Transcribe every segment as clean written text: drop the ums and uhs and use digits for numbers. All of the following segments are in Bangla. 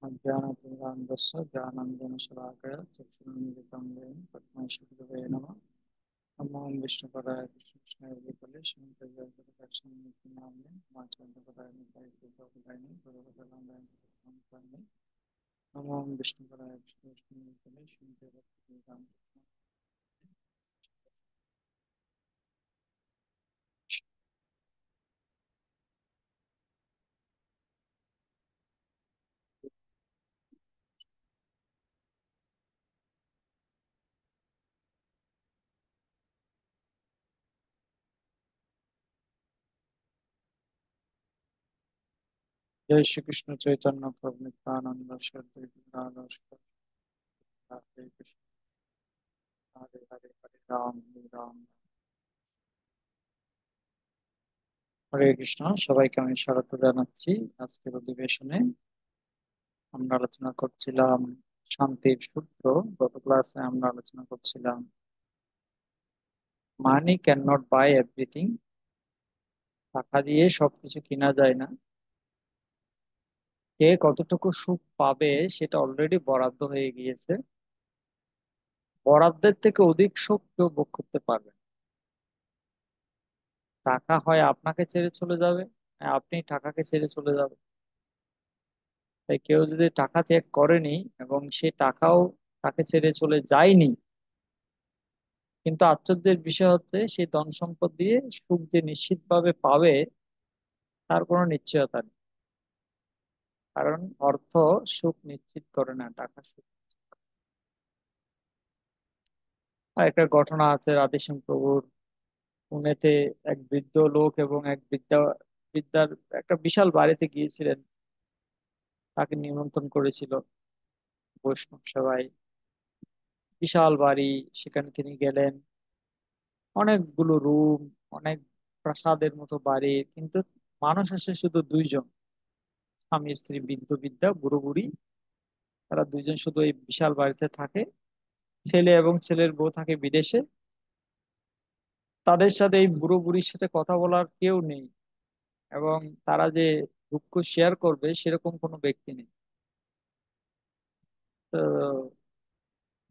अज्ञानतिमिरान्धस्य ज्ञानाञ्जनशलाकया चक्षुरुन्मिलितं येन तस्मै श्रीगुरवे नमः। नमो विष्णुपदाय कृष्णकृष्णाय श्रीमद्वेंकटनाथाय माधवाय भगवते नमो विष्णुपदाय कृष्णकृष्णाय श्रीमद्वेंकटनाथाय। जय श्री कृष्ण चैतन्य प्रभु नित्यानंद श्री अद्वैत गदाधर हरे कृष्ण हरे हरे हरे राम হরে কৃষ্ণ। সবাইকে আমি স্বাগত জানাচ্ছি আজকের অধিবেশনে। আমরা আলোচনা করছিলাম শান্তির সূত্র। গত ক্লাসে আমরা আলোচনা করছিলাম money can not buy everything. টাকা দিয়ে সবকিছু কিনা যায় না। কে কতটুকু সুখ পাবে সেটা অলরেডি বরাদ্দ হয়ে গিয়েছে। বরাদ্দের থেকে অধিক সুখ কেউ ভোগ করতে পারবে না। টাকা হয় আপনাকে ছেড়ে চলে যাবে, আপনি টাকাকে ছেড়ে চলে যাবে। তাই কেউ যদি টাকা ত্যাগ করেনি এবং সে টাকাও তাকে ছেড়ে চলে যায়নি, কিন্তু আশ্চর্যের বিষয় হচ্ছে সেই ধন সম্পদ দিয়ে সুখ যে নিশ্চিতভাবে পাবে তার কোনো নিশ্চয়তা নেই। কারণ অর্থ সুখ নিশ্চিত করে না, টাকা সুখ। আর একটা ঘটনা আছে রাধেশ্যাম প্রভুর। পুনেতে এক বৃদ্ধ লোক এবং এক বিদ্যার একটা বিশাল বাড়িতে গিয়েছিলেন। তাকে নিমন্ত্রণ করেছিল বৈষ্ণব সভায়। বিশাল বাড়ি, সেখানে তিনি গেলেন। অনেকগুলো রুম, অনেক প্রাসাদের মতো বাড়ি, কিন্তু মানুষ আসে শুধু দুইজন, স্বামী স্ত্রী, বৃদ্ধ বিদ্যা, বুড়ো বুড়ি। তারা দুইজন শুধু এই বিশাল বাড়িতে থাকে। ছেলে এবং ছেলের বউ থাকে বিদেশে। তাদের সাথে এই বুড়ো বুড়ির সাথে কথা বলার কেউ নেই, এবং তারা যে দুঃখ শেয়ার করবে সেরকম কোনো ব্যক্তি নেই। তো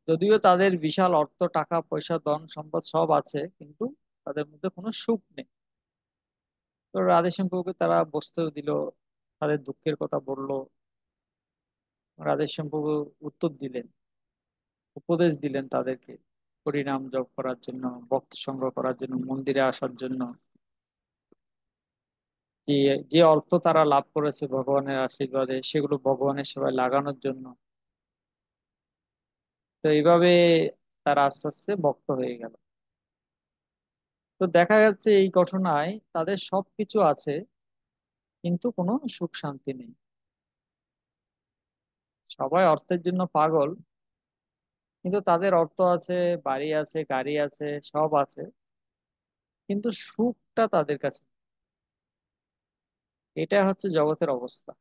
যদিও তাদের বিশাল অর্থ, টাকা পয়সা, ধন সম্পদ সব আছে, কিন্তু তাদের মধ্যে কোনো সুখ নেই। তো রাধেশ্যাম প্রভুকে তারা বসতেও দিল, তাদের দুঃখের কথা বললো। রাধেশ্যাম প্রভু উত্তর দিলেন, উপদেশ দিলেন তাদেরকে হরিনাম জপ করার জন্য, ভক্ত সংগ্রহ করার জন্য, মন্দিরে আসার জন্য। যে যে অর্থ তারা লাভ করেছে ভগবানের আশীর্বাদে, সেগুলো ভগবানের সেবায় লাগানোর জন্য। তো এইভাবে তারা আস্তে আস্তে ভক্ত হয়ে গেল। তো দেখা যাচ্ছে এই ঘটনায় তাদের সবকিছু আছে, কিন্তু কোনো সুখ শান্তি নেই। সবাই অর্থের জন্য পাগল, কিন্তু তাদের অর্থ আছে, বাড়ি আছে, গাড়ি আছে, সব আছে, কিন্তু সুখটা তাদের কাছে নেই। এটা হচ্ছে জগতের অবস্থা।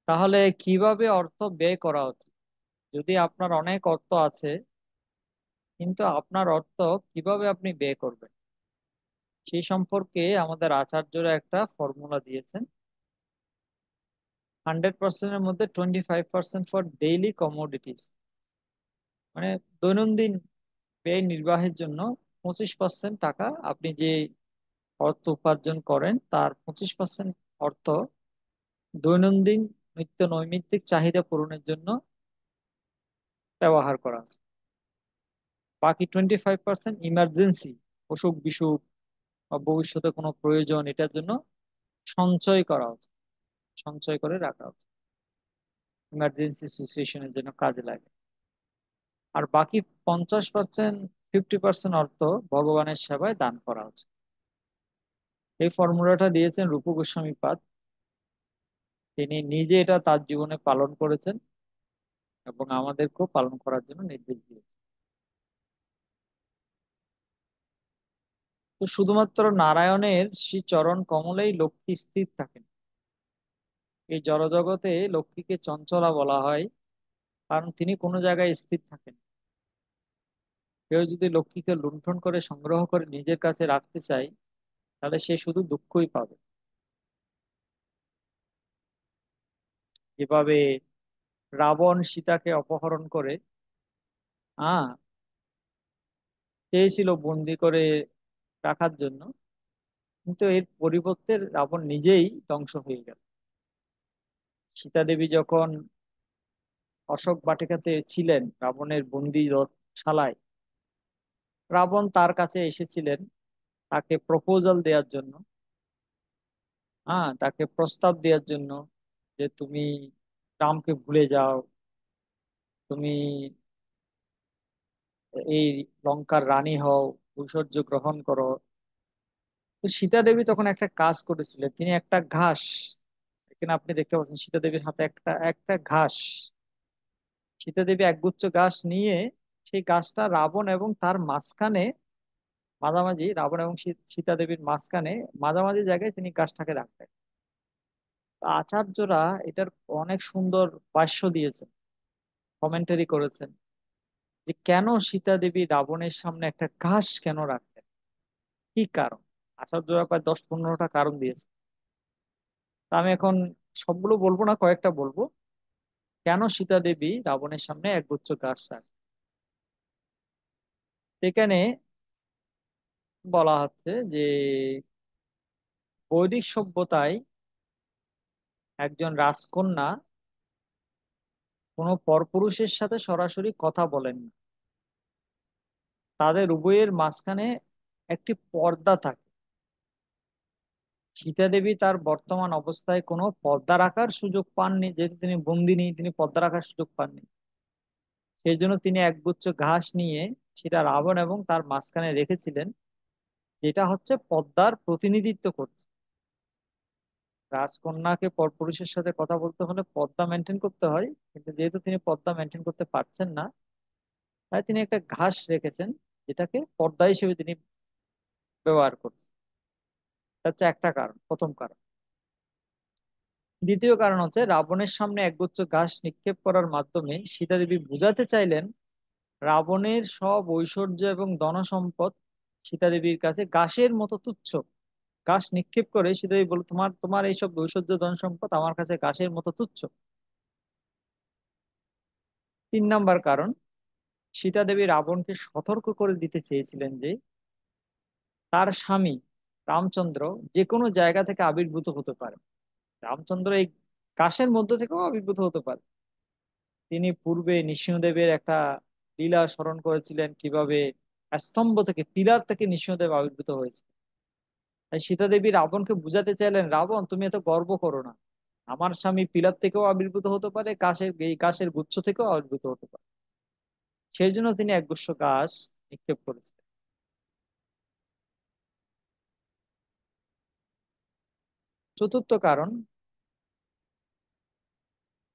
তাহলে কিভাবে অর্থ ব্যয় করা উচিত? যদি আপনার অনেক অর্থ আছে, কিন্তু আপনার অর্থ কিভাবে আপনি ব্যয় করবেন সেই সম্পর্কে আমাদের আচার্যরা একটা ফর্মুলা দিয়েছেন। 100%-এর মধ্যে 25% ফর ডেইলি কমোডিটিস, মানে দৈনন্দিন ব্যয় নির্বাহের জন্য 25% টাকা আপনি যে অর্থ উপার্জন করেন তার 25% অর্থ দৈনন্দিন নিত্য নৈমিত্তিক চাহিদা পূরণের জন্য ব্যবহার করা উচিত। বাকি 25% ইমার্জেন্সি, অসুখ বিসুখ বা ভবিষ্যতে কোনো প্রয়োজন, এটার জন্য সঞ্চয় করা উচিত, সঞ্চয় করে রাখা উচিত, ইমার্জেন্সি সিচুয়েশনের জন্য কাজে লাগে। আর বাকি 50%, 50% অর্থ ভগবানের সেবায় দান করা উচিত। এই ফর্মুলাটা দিয়েছেন রূপ গোস্বামী পাদ। তিনি নিজে এটা তার জীবনে পালন করেছেন এবং আমাদেরকেও পালন করার জন্য নির্দেশ দিয়েছেন। তো শুধুমাত্র নারায়ণের শ্রী চরণ কমলেই লক্ষ্মী স্থির থাকেন। এই জড়জগতে লক্ষ্মীকে চঞ্চলা বলা হয়, কারণ তিনি কোনো জায়গায় স্থির থাকেন। কেউ যদি লক্ষ্মীকে লুণ্ঠন করে সংগ্রহ করে নিজের কাছে রাখতে চায়, তাহলে সে শুধু দুঃখই পাবে। যেভাবে রাবণ সীতাকে অপহরণ করে হ্যাঁ চেয়েছিল বন্দি করে রাখার জন্য, কিন্তু এর পরিবর্তে রাবণ নিজেই ধ্বংস হয়ে গেল। সীতা দেবী যখন অশোক বাটিকাতে ছিলেন রাবণের শালায়, রাবণ তার কাছে এসেছিলেন তাকে প্রপোজাল দেওয়ার জন্য, তাকে প্রস্তাব দেওয়ার জন্য, যে তুমি রামকে ভুলে যাও, তুমি এই লঙ্কার রানী হও, ঐশ্বর্য গ্রহণ করো। তো সীতা দেবী তখন একটা কাজ করেছিলেন, তিনি একটা ঘাস, এখানে আপনি দেখতে পাচ্ছেন সীতা দেবীর হাতে একটা একটা ঘাস, সীতা দেবী একগুচ্ছ ঘাস নিয়ে সেই গাছটা রাবণ এবং তার মাঝখানে, মাঝামাঝি রাবণ এবং সীতা দেবীর মাঝখানে মাঝামাঝি জায়গায় তিনি গাছটাকে রাখতেন। তো আচার্যরা এটার অনেক সুন্দর ভাষ্য দিয়েছেন, কমেন্টারি করেছেন, যে কেন সীতা দেবী রাবণের সামনে একটা ঘাস কেন রাখতেন, কি কারণ। আচার্যরা প্রায় 10-15টা কারণ দিয়েছে। তা আমি এখন সবগুলো বলবো না, কয়েকটা বলবো কেন সীতা দেবী রাবণের সামনে একগুচ্ছ ঘাস রাখেন। এখানে বলা হচ্ছে যে বৈদিক সভ্যতায় একজন রাজকন্যা কোনো পরপুরুষের সাথে সরাসরি কথা বলেন না, তাদের উভয়ের মাঝখানে একটি পর্দা থাকে। সীতা দেবী তার বর্তমান অবস্থায় কোনো পর্দা রাখার সুযোগ পাননি, যেহেতু তিনি বন্দিনী, তিনি পর্দা রাখার সুযোগ পাননি। সেই জন্য তিনি একগুচ্ছ ঘাস নিয়ে সেটা রাবণ এবং তার মাঝখানে রেখেছিলেন, যেটা হচ্ছে পর্দার প্রতিনিধিত্ব করছে। রাজকন্যাকে পরপুরুষের সাথে কথা বলতে হলে পর্দা মেনটেন করতে হয়, কিন্তু যেহেতু তিনি পর্দা মেনটেন করতে পারছেন না, তাই তিনি একটা ঘাস রেখেছেন, যেটাকে পর্দা হিসেবে তিনি ব্যবহার করছেন। এটা হচ্ছে একটা কারণ, প্রথম কারণ। দ্বিতীয় কারণ হচ্ছে রাবণের সামনে একগুচ্ছ ঘাস নিক্ষেপ করার মাধ্যমে সীতা দেবী বুঝাতে চাইলেন রাবণের সব ঐশ্বর্য এবং ধনসম্পদ সীতা দেবীর কাছে ঘাসের মতো তুচ্ছ। ঘাস নিক্ষেপ করে সীতা দেবী বলে, তোমার তোমার এইসব ঐশ্বর্য ধন সম্পদ আমার কাছে ঘাসের মতো তুচ্ছ। তিন নাম্বার কারণ, সীতা দেবী রাবণকে সতর্ক করে দিতে চেয়েছিলেন যে তার স্বামী রামচন্দ্র যে কোনো জায়গা থেকে আবির্ভূত হতে পারে। রামচন্দ্র এই ঘাসের মধ্য থেকেও আবির্ভূত হতে পারে। তিনি পূর্বে নৃসিংহদেবের একটা লীলা স্মরণ করেছিলেন, কিভাবে স্তম্ভ থেকে, পিলার থেকে নৃসিংহদেব আবির্ভূত হয়েছে। তাই সীতা দেবী রাবণকে বুঝাতে চাইলেন, রাবণ তুমি এত গর্ব করো না, আমার স্বামী পিলার থেকেও আবির্ভূত হতে পারে, এই গাছের গুচ্ছ থেকেও আবির্ভূত হতে পারে। সেই জন্য তিনি একগুচ্ছ ঘাস নিক্ষেপ করেছিলেন। চতুর্থ কারণ,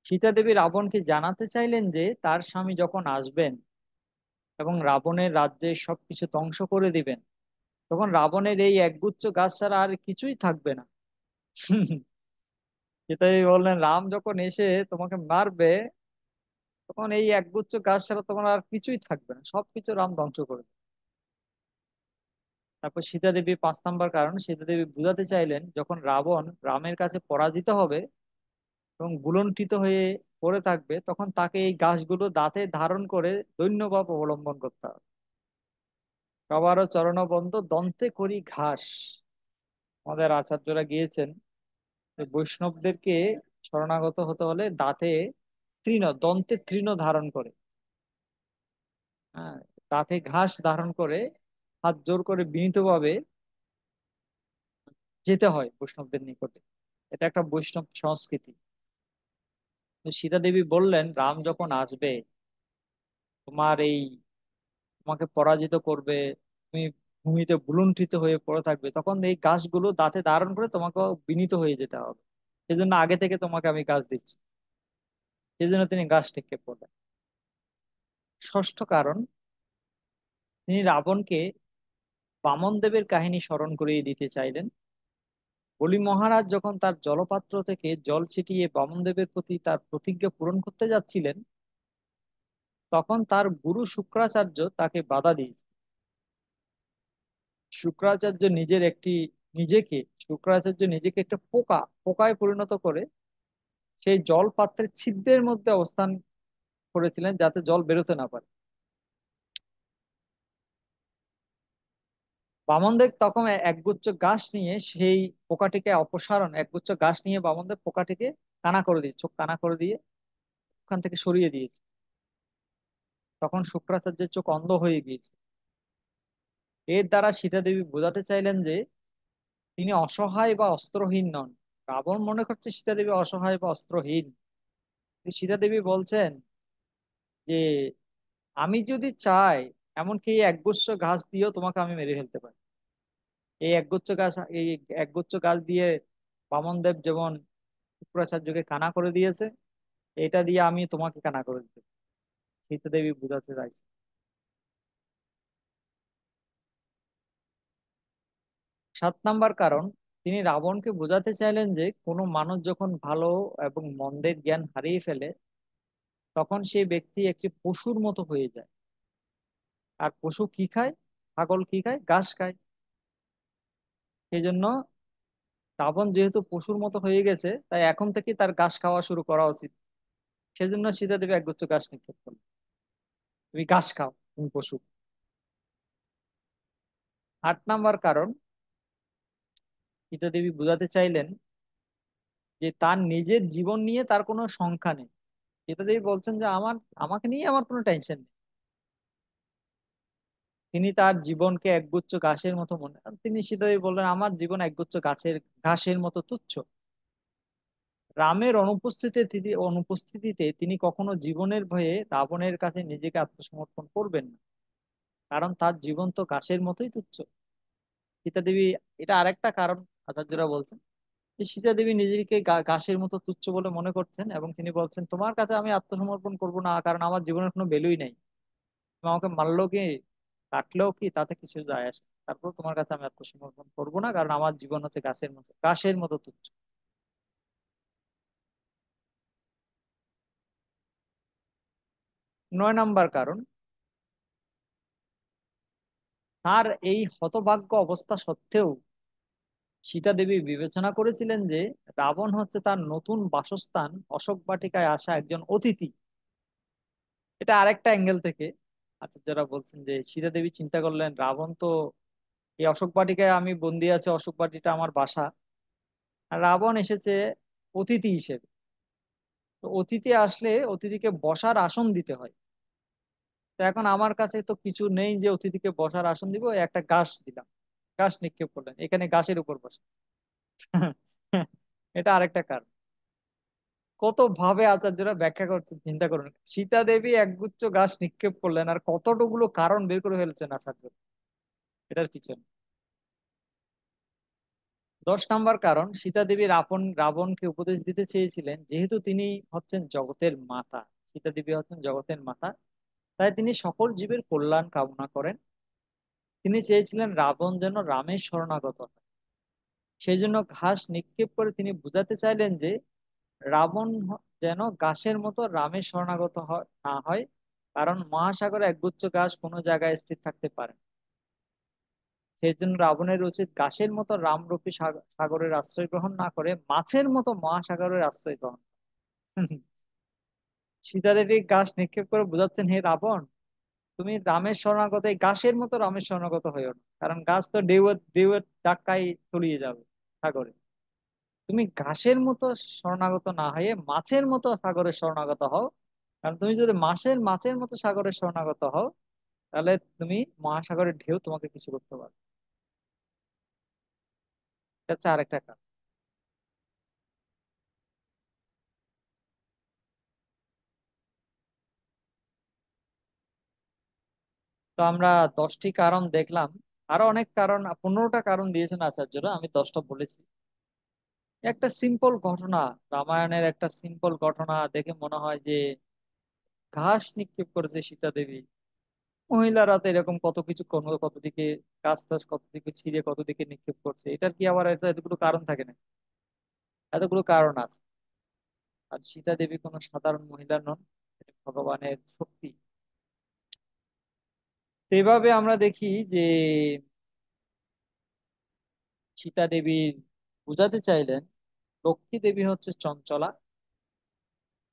সীতা দেবী রাবণকে জানাতে চাইলেন যে তার স্বামী যখন আসবেন এবং রাবণের রাজ্যে সবকিছু ধ্বংস করে দিবেন, তখন রাবণের এই একগুচ্ছ গাছ ছাড়া আর কিছুই থাকবে না। সীতাদেবী বললেন, রাম যখন এসে তোমাকে মারবে, তখন এই একগুচ্ছ গাছ ছাড়া তোমার আর কিছুই থাকবে না, সবকিছু রাম ধ্বংস করে দেবে। তারপর সীতা দেবী 5 নাম্বার কারণ, সীতা দেবী বুঝাতে চাইলেন যখন রাবণ রামের কাছে পরাজিত হবে এবং ভুলণ্ঠিত হয়ে পড়ে থাকবে, তখন তাকে এই গাছগুলো দাঁতে ধারণ করে দৈন্যভাব অবলম্বন করতে হবে। সবারও চরণবন্ধ দন্তে করি ঘাস। আমাদের আচার্যরা গিয়েছেন যে বৈষ্ণবদেরকে শরণাগত হতে হলে দন্তে তৃণ ধারণ করে, হ্যাঁ, দাঁতে ঘাস ধারণ করে হাত জোর করে বিনীতভাবে যেতে হয় বৈষ্ণবদের নিকটে। এটা একটা বৈষ্ণব সংস্কৃতি। তো সীতা দেবী বললেন, রাম যখন আসবে, তোমার এই তোমাকে পরাজিত করবে, তুমি ভূমিতে ভুলুণ্ঠিত হয়ে পড়ে থাকবে, তখন এই গাছগুলো দাঁতে ধারণ করে তোমাকে বিনীত হয়ে যেতে হবে। সেজন্য আগে থেকে তোমাকে আমি গাছ দিচ্ছি। সেজন্য তিনি গাছ নিক্ষেপ করলেন। ষষ্ঠ কারণ, তিনি রাবণকে বামন দেবের কাহিনী স্মরণ করিয়ে দিতে চাইলেন। বলি মহারাজ যখন তার জলপাত্র থেকে জল ছিটিয়ে বামন দেবের প্রতি তার প্রতিজ্ঞা পূরণ করতে যাচ্ছিলেন, তখন তার গুরু শুক্রাচার্য তাকে বাধা দিয়েছে। শুক্রাচার্য নিজের একটি নিজেকে শুক্রাচার্য নিজেকে একটা পোকায় পরিণত করে সেই জল পাত্রের ছিদ্রের মধ্যে অবস্থান করেছিলেন যাতে জল বেরোতে না পারে। বামনদেব তখন একগুচ্ছ ঘাস নিয়ে সেই পোকাটিকে অপসারণ, একগুচ্ছ ঘাস নিয়ে বামনদেব পোকাটিকে কানা করে দিয়ে, চোখ কানা করে দিয়ে ওখান থেকে সরিয়ে দিয়েছে। তখন শুক্রাচার্যের চোখ অন্ধ হয়ে গিয়েছে। এর দ্বারা সীতা দেবী বোঝাতে চাইলেন যে তিনি অসহায় বা অস্ত্রহীন নন। রাবণ মনে করছে সীতা দেবী অসহায় বা অস্ত্রহীন। কিন্তু সীতা দেবী বলছেন যে আমি যদি চাই, এমনকি এই একগুচ্ছ ঘাস দিয়েও তোমাকে আমি মেরে ফেলতে পারি। এই একগুচ্ছ গাছ, এই একগুচ্ছ গাছ দিয়ে বামন দেব যেমন শুক্রাচার্যকে কানা করে দিয়েছে, এটা দিয়ে আমি তোমাকে কানা করে দিতে পারি। সীতা দেবী বুঝাতে চাইছে। 7 নাম্বার কারণ, তিনি রাবণকে বোঝাতে চাইলেন যে কোনো মানুষ যখন ভালো এবং মন্দের জ্ঞান হারিয়ে ফেলে, তখন সেই ব্যক্তি একটি পশুর মতো হয়ে যায়। আর পশু কি খায়? ছাগল কি খায়? ঘাস খায়। সেই জন্য রাবণ যেহেতু পশুর মতো হয়ে গেছে, তাই এখন থেকে তার ঘাস খাওয়া শুরু করা উচিত। সেজন্য সীতা দেবী একগুচ্ছ ঘাস নিক্ষেপ করলো। তুমি ঘাস খাও, তুমি পশু। 8 নাম্বার কারণ, সীতা দেবী বোঝাতে চাইলেন যে তার নিজের জীবন নিয়ে তার কোনো শঙ্কা নেই। সীতা দেবী বলছেন যে আমাকে নিয়ে আমার কোনো টেনশন নেই। তিনি তার জীবনকে একগুচ্ছ ঘাসের মতো মনে, তিনি সীতা দেবী বললেন আমার জীবন একগুচ্ছ ঘাসের মতো তুচ্ছ। রামের অনুপস্থিতিতে তিনি কখনো জীবনের ভয়ে রাবণের কাছে নিজেকে আত্মসমর্পণ করবেন না, কারণ তার জীবন তো ঘাসের মতোই তুচ্ছ। সীতা দেবী, এটা আরেকটা কারণ আচার্যরা বলছেন যে সীতা দেবী নিজেকে ঘাসের মতো তুচ্ছ বলে মনে করছেন, এবং তিনি বলছেন তোমার কাছে আমি আত্মসমর্পণ করব না, কারণ আমার জীবনের কোনো ভ্যালুই নেই। তুমি আমাকে মারলেও কি, কাটলেও কি, তাতে কিছু যায় আসে না। তারপর তোমার কাছে আমি আত্মসমর্পণ করবো না, কারণ আমার জীবন হচ্ছে ঘাসের মতো তুচ্ছ। 9 নাম্বার কারণ, তার এই হতভাগ্য অবস্থা সত্ত্বেও সীতা দেবী বিবেচনা করেছিলেন যে রাবণ হচ্ছে তার নতুন বাসস্থান অশোক বাটিকায় আসা একজন অতিথি। এটা আরেকটা অ্যাঙ্গেল থেকে আচ্ছা যারা বলছেন যে সীতা দেবী চিন্তা করলেন রাবণ তো এই অশোক বাটিকায়, আমি বন্দি আছি, অশোক বাটিটা আমার বাসা, আর রাবণ এসেছে অতিথি হিসেবে। তো অতিথি আসলে অতিথিকে বসার আসন দিতে হয়। তো এখন আমার কাছে তো কিছু নেই যে অতিথিকে বসার আসন দিব, এই একটা ঘাস দিলাম, ঘাস নিক্ষেপ করলেন, এখানে ঘাসের উপর বসে। এটা আরেকটা কারণ। কত ভাবে আচার্যরা ব্যাখ্যা করছেন চিন্তা করুন। সীতা দেবী একগুচ্ছ ঘাস নিক্ষেপ করলেন আর কতটুকুলো কারণ বের করে ফেলছেন আচার্য এটার পিছনে। 10 নাম্বার কারণ, সীতা দেবী রাবণকে উপদেশ দিতে চেয়েছিলেন যেহেতু তিনি হচ্ছেন জগতের মাতা, সীতা দেবী হচ্ছেন জগতের মাতা, তাই তিনি সকল জীবের কল্যাণ কামনা করেন। তিনি চেয়েছিলেন রাবণ যেন রামের শরণাগত হয়। সেই জন্য ঘাস নিক্ষেপ করে তিনি বুঝাতে চাইলেন যে রাবণ যেন ঘাসের মতো রামের শরণাগত না হয়, কারণ মহাসাগরে একগুচ্ছ ঘাস কোনো জায়গায় স্থির থাকতে পারে না। সেই জন্য রাবণের উচিত ঘাসের মতো রামরূপী সাগরের আশ্রয় গ্রহণ না করে মাছের মতো মহাসাগরের আশ্রয় গ্রহণ। সীতা দেবী ঘাস নিক্ষেপ করে বুঝাচ্ছেন হে রাবণ, তুমি রামের শরণাগত, এই ঘাসের মতো রামের শরণাগত হইও না, কারণ ঘাস তো ঢেউয়ের ধাক্কায় তলিয়ে যাবে সাগরে। তুমি ঘাসের মতো শরণাগত না হয়ে মাছের মতো সাগরের শরণাগত হও, কারণ তুমি যদি মাছের মতো সাগরের শরণাগত হও, তাহলে তুমি মহাসাগরের ঢেউ তোমাকে কিছু করতে পারবে। এটা হচ্ছে আরেকটা কারণ। তো আমরা 10টি কারণ দেখলাম। আরো অনেক কারণ, 15টা কারণ দিয়েছেন আচার্যরা, আমি 10টা বলেছি। একটা সিম্পল ঘটনা, রামায়ণের একটা সিম্পল ঘটনা দেখে মনে হয় যে ঘাস নিক্ষেপ করেছে সীতা দেবী, মহিলারা তো এরকম কত কিছু কত দিকে গাছ টাছ কত দিকে ছিঁড়ে কত দিকে নিক্ষেপ করছে, এটার কি আবার এতগুলো কারণ থাকে না? এতগুলো কারণ আছে। আর সীতা দেবী কোনো সাধারণ মহিলা নন, তিনি ভগবানের শক্তি। তো এভাবে আমরা দেখি যে সীতা দেবী বুঝাতে চাইলেন লক্ষ্মী দেবী হচ্ছে চঞ্চলা,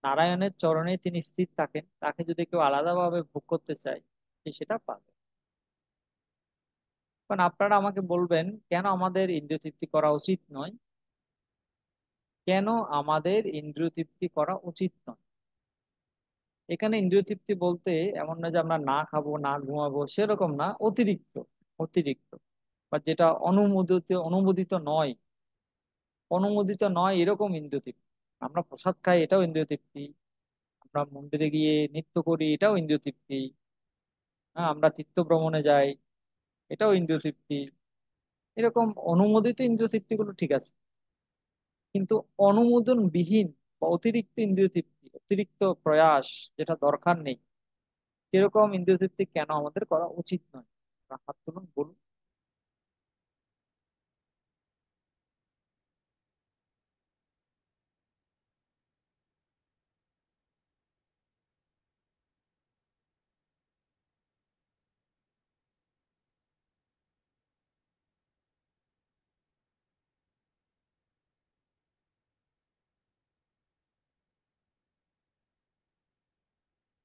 নারায়ণের চরণে তিনি স্থির থাকেন, তাকে যদি কেউ আলাদাভাবে ভোগ করতে চায় সে সেটা পাবে। কারণ আপনারা আমাকে বলবেন কেন আমাদের ইন্দ্রিয় তৃপ্তি করা উচিত নয়, কেন আমাদের ইন্দ্রিয় তৃপ্তি করা উচিত নয়। এখানে ইন্দ্রিয় তৃপ্তি বলতে এমন না যে আমরা না খাবো না ঘুমাবো, সেরকম না, অতিরিক্ত, অতিরিক্ত বা যেটা অনুমোদিত অনুমোদিত নয়, অনুমোদিত নয় এরকম ইন্দ্রিয় তৃপ্তি। আমরা প্রসাদ খাই, এটাও ইন্দ্রিয় তৃপ্তি। আমরা মন্দিরে গিয়ে নৃত্য করি, এটাও ইন্দ্রিয় তৃপ্তি। হ্যাঁ, আমরা তীর্থ ভ্রমণে যাই, এটাও ইন্দ্রিয় তৃপ্তি। এরকম অনুমোদিত ইন্দ্রিয় তৃপ্তি গুলো ঠিক আছে, কিন্তু অনুমোদন বিহীন বা অতিরিক্ত ইন্দ্রিয় তৃপ্তি, অতিরিক্ত প্রয়াস, যেটা দরকার নেই, সেরকম ইন্দ্রিয় তৃপ্তি কেন আমাদের করা উচিত নয়? আপনারা হাত তুলুন, বলুন।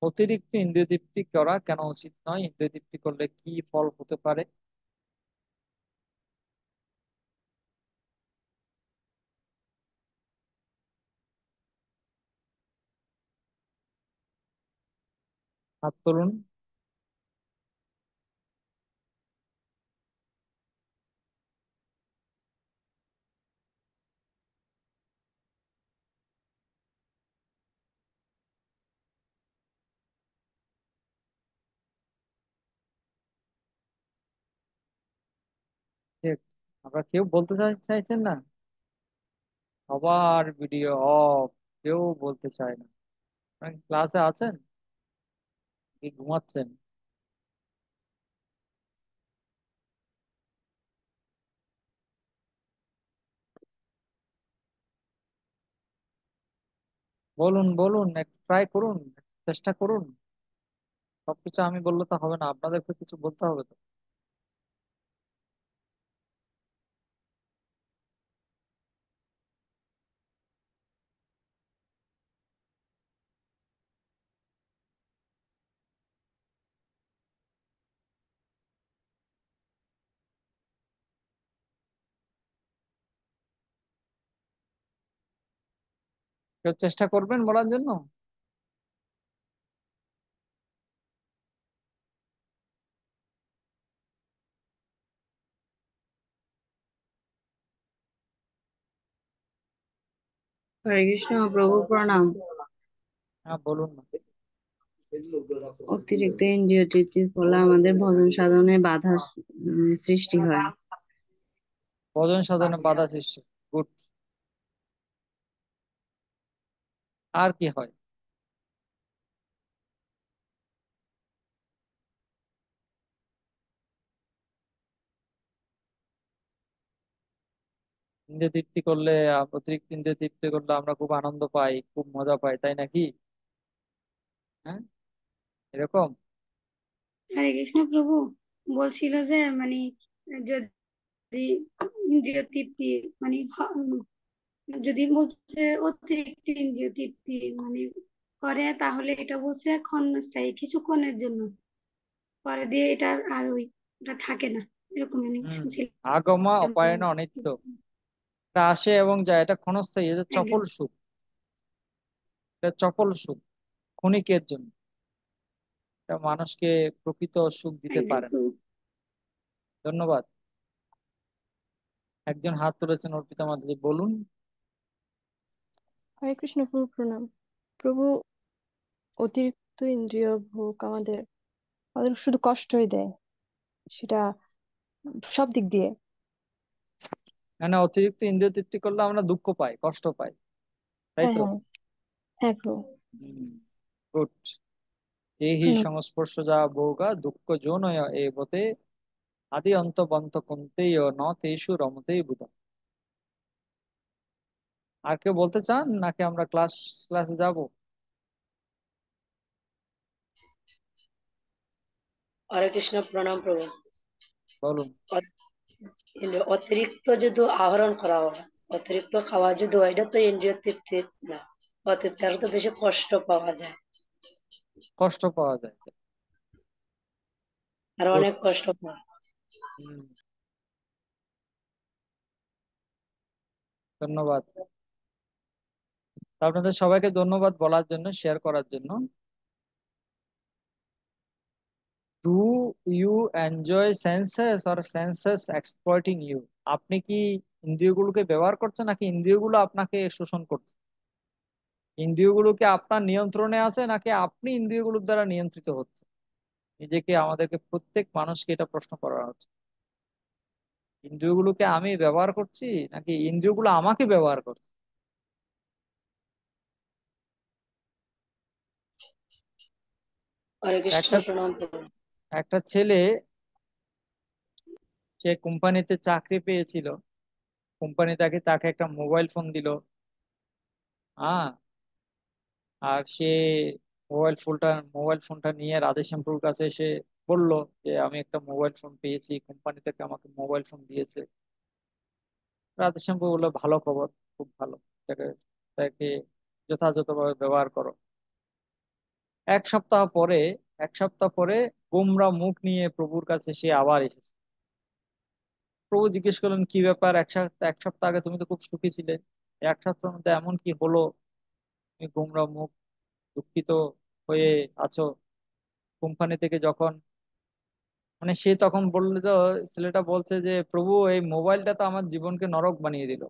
অতিরিক্ত ইন্দ্রিয় তৃপ্তি করা কেন উচিত নয়? ইন্দ্রিয় তৃপ্তি করলে কি ফল হতে পারে? হাত তুলুন। ঠিক। আমরা কেউ বলতে চাইছেন না? সবার ভিডিও অফ, কেউ বলতে চায় না। আপনারা কি ক্লাসে আছেন কি ঘুমাচ্ছেন? বলুন বলুন, একটু ট্রাই করুন, একটু চেষ্টা করুন। সবকিছু আমি বললে তো হবে না, আপনাদেরকে কিছু বলতে হবে তো। কেউ চেষ্টা করবেন বলার জন্য? হরে কৃষ্ণ প্রভু প্রণাম। হ্যাঁ, বলুন না। অতিরিক্ত ইন্দ্রিয় তৃপ্তির ফলে আমাদের ভজন সাধনে বাধা সৃষ্টি হয়। ভজন সাধনে বাধা সৃষ্টি, গুড। আর কি হয়? ইন্দ্রিয় তৃপ্তি করলে, অতিরিক্ত ইন্দ্রিয় তৃপ্তি করলে আমরা খুব আনন্দ পাই, খুব মজা পাই, তাই নাকি? হ্যাঁ, এরকম। হরে কৃষ্ণ প্রভু, বলছিল যে মানে যদি ইন্দ্রিয় তৃপ্তি মানে যদি বলছে অতিরিক্ত ইন্দ্রিয় তৃপ্তি মানে করে, তাহলে এটা বলছে ক্ষণস্থায়ী, কিছুক্ষণের জন্য, পরে দিয়ে এটা আর ওটা থাকে না, এরকম আমি হম। আগমা শুনছিলাম। অপায়ন অনিত্য, এটা আসে এবং যায়, এটা ক্ষণস্থায়ী, এটা চপল একদম সুখ। এটা চপল সুখ, ক্ষণিকের জন্য। এটা মানুষকে প্রকৃত সুখ দিতে একদম পারে না। প্রভু। ধন্যবাদ। একজন হাত তুলেছেন, অর্পিতা মাতাজি, বলুন। হরে কৃষ্ণ প্রভু প্রণাম। প্রভু, অতিরিক্ত ইন্দ্রিয় ভোগ আমাদের আমাদের শুধু কষ্টই দেয়, সেটা সব দিক দিয়ে। মানে অতিরিক্ত ইন্দ্রিয় তৃপ্তি করলে আমরা দুঃখ পাই, কষ্ট পাই, তাই হ্যাঁ তো? হ্যাঁ হ্যাঁ প্রভু। গুড। এই হি প্রণাম। সংস্পর্শজা ভোগা দুঃখ জোনয় এবতে আদি অন্ত বন্ত কুন্তেয় ন তেষু রমতেই বুধ। আর কেউ বলতে চান নাকি আমরা ক্লাসে যাব? হরে কৃষ্ণ প্রণাম প্রভু। বলুন। অতিরিক্ত যদি আহরণ করা হয়, অতিরিক্ত খাওয়া যদি হয়, এটা তো ইন্দ্রিয় তৃপ্তি না। অতৃপ্তি আরো তো বেশি কষ্ট পাওয়া যায়, কষ্ট পাওয়া যায়। আর তো অনেক কষ্ট পাওয়া হুম, ধন্যবাদ। আপনাদের সবাইকে ধন্যবাদ বলার জন্য, শেয়ার করার জন্য। Do you enjoy senses or senses exploiting you? আপনি কি ইন্দ্রিয়গুলোকে ব্যবহার করছেন নাকি ইন্দ্রিয়গুলো আপনাকে শোষণ করছে? ইন্দ্রিয়গুলো কি আপনার নিয়ন্ত্রণে আছে নাকি আপনি ইন্দ্রিয়গুলোর দ্বারা নিয়ন্ত্রিত হচ্ছে? নিজেকে, আমাদেরকে, প্রত্যেক মানুষকে এটা প্রশ্ন করা হচ্ছে। ইন্দ্রিয়গুলোকে আমি ব্যবহার করছি নাকি ইন্দ্রিয়গুলো আমাকে ব্যবহার করছে? হরে কৃষ্ণ একটা প্রণাম প্রভু। একটা ছেলে, সে কোম্পানিতে চাকরি পেয়েছিল। কোম্পানি তাকে তাকে একটা মোবাইল ফোন দিল। হ্যাঁ। আর সে মোবাইল ফোনটা নিয়ে রাধেশ্যামপুর কাছে এসে বলল যে আমি একটা মোবাইল ফোন পেয়েছি, কোম্পানি থেকে আমাকে মোবাইল ফোন দিয়েছে। রাধেশ্যামপুর বললো ভালো খবর, খুব ভালো। তাকে তাকে যথাযথভাবে ব্যবহার করো। এক সপ্তাহ পরে এক সপ্তাহ পরে গোমরা মুখ নিয়ে প্রভুর কাছে সে আবার এসেছে। প্রভু জিজ্ঞেস করলেন, কি ব্যাপার? এক সপ্তাহ আগে তুমি তো খুব সুখী ছিলে, এক সপ্তাহের মধ্যে এমন কি হলো? তুমি গোমরা মুখ, দুঃখিত হয়ে আছো। কোম্পানি থেকে যখন, মানে সে তখন বললো, তো ছেলেটা বলছে যে প্রভু, এই মোবাইলটা তো আমার জীবনকে নরক বানিয়ে দিল।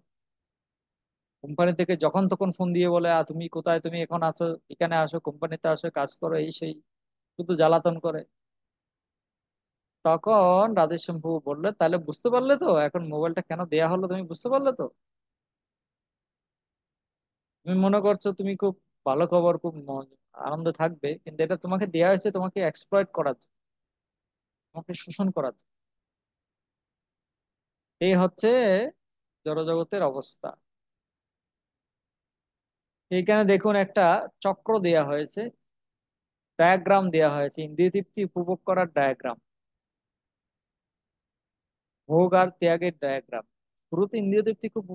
কোম্পানি থেকে যখন তখন ফোন দিয়ে বলে, তুমি কোথায়, তুমি এখন আছো, এখানে আসো, কোম্পানিতে আসো, কাজ করো, এই সেই, শুধু জ্বালাতন করে। তখন রাধেশ্যাম প্রভু বললে, তাহলে বুঝতে পারলে তো এখন মোবাইলটা কেন দেয়া হলো? তুমি বুঝতে পারলে তো? তুমি মনে করছো তুমি খুব ভালো খবর, খুব আনন্দে থাকবে, কিন্তু এটা তোমাকে দেয়া হয়েছে তোমাকে এক্সপ্লয়েট করার জন্য, তোমাকে শোষণ করার জন্য। এই হচ্ছে জড়জগতের অবস্থা। এইখানে দেখুন একটা চক্র দেয়া হয়েছে, ডায়াগ্রাম দেয়া হয়েছে, ইন্দ্রিয় তৃপ্তি উপভোগ করার ডায়াগ্রাম, ভোগ আর ত্যাগের ডায়াগ্রাম। শুরুতে ইন্দ্রিয় তৃপ্তি খুব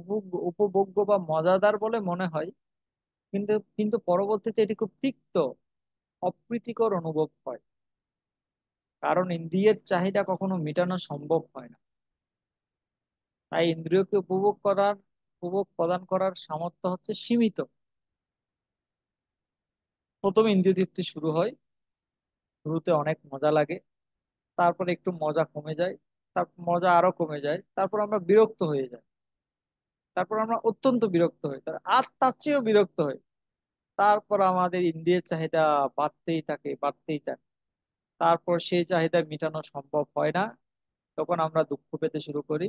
উপভোগ্য বা মজাদার বলে মনে হয়, কিন্তু কিন্তু পরবর্তীতে এটি খুব তিক্ত, অপ্রীতিকর অনুভব হয়। কারণ ইন্দ্রিয়ের চাহিদা কখনো মেটানো সম্ভব হয় না। তাই ইন্দ্রিয়কে উপভোগ প্রদান করার সামর্থ্য হচ্ছে সীমিত। প্রথমে ইন্দ্রিয় তৃপ্তি শুরু হয়, শুরুতে অনেক মজা লাগে, তারপরে একটু মজা কমে যায়, তারপর মজা আরো কমে যায়, তারপর আমরা বিরক্ত হয়ে যাই, তারপর আমরা অত্যন্ত বিরক্ত হই, আর তার চেয়েও বিরক্ত হই। তারপর আমাদের ইন্দ্রিয়ের চাহিদা বাড়তেই থাকে, বাড়তেই থাকে। তারপর সেই চাহিদা মেটানো সম্ভব হয় না, তখন আমরা দুঃখ পেতে শুরু করি।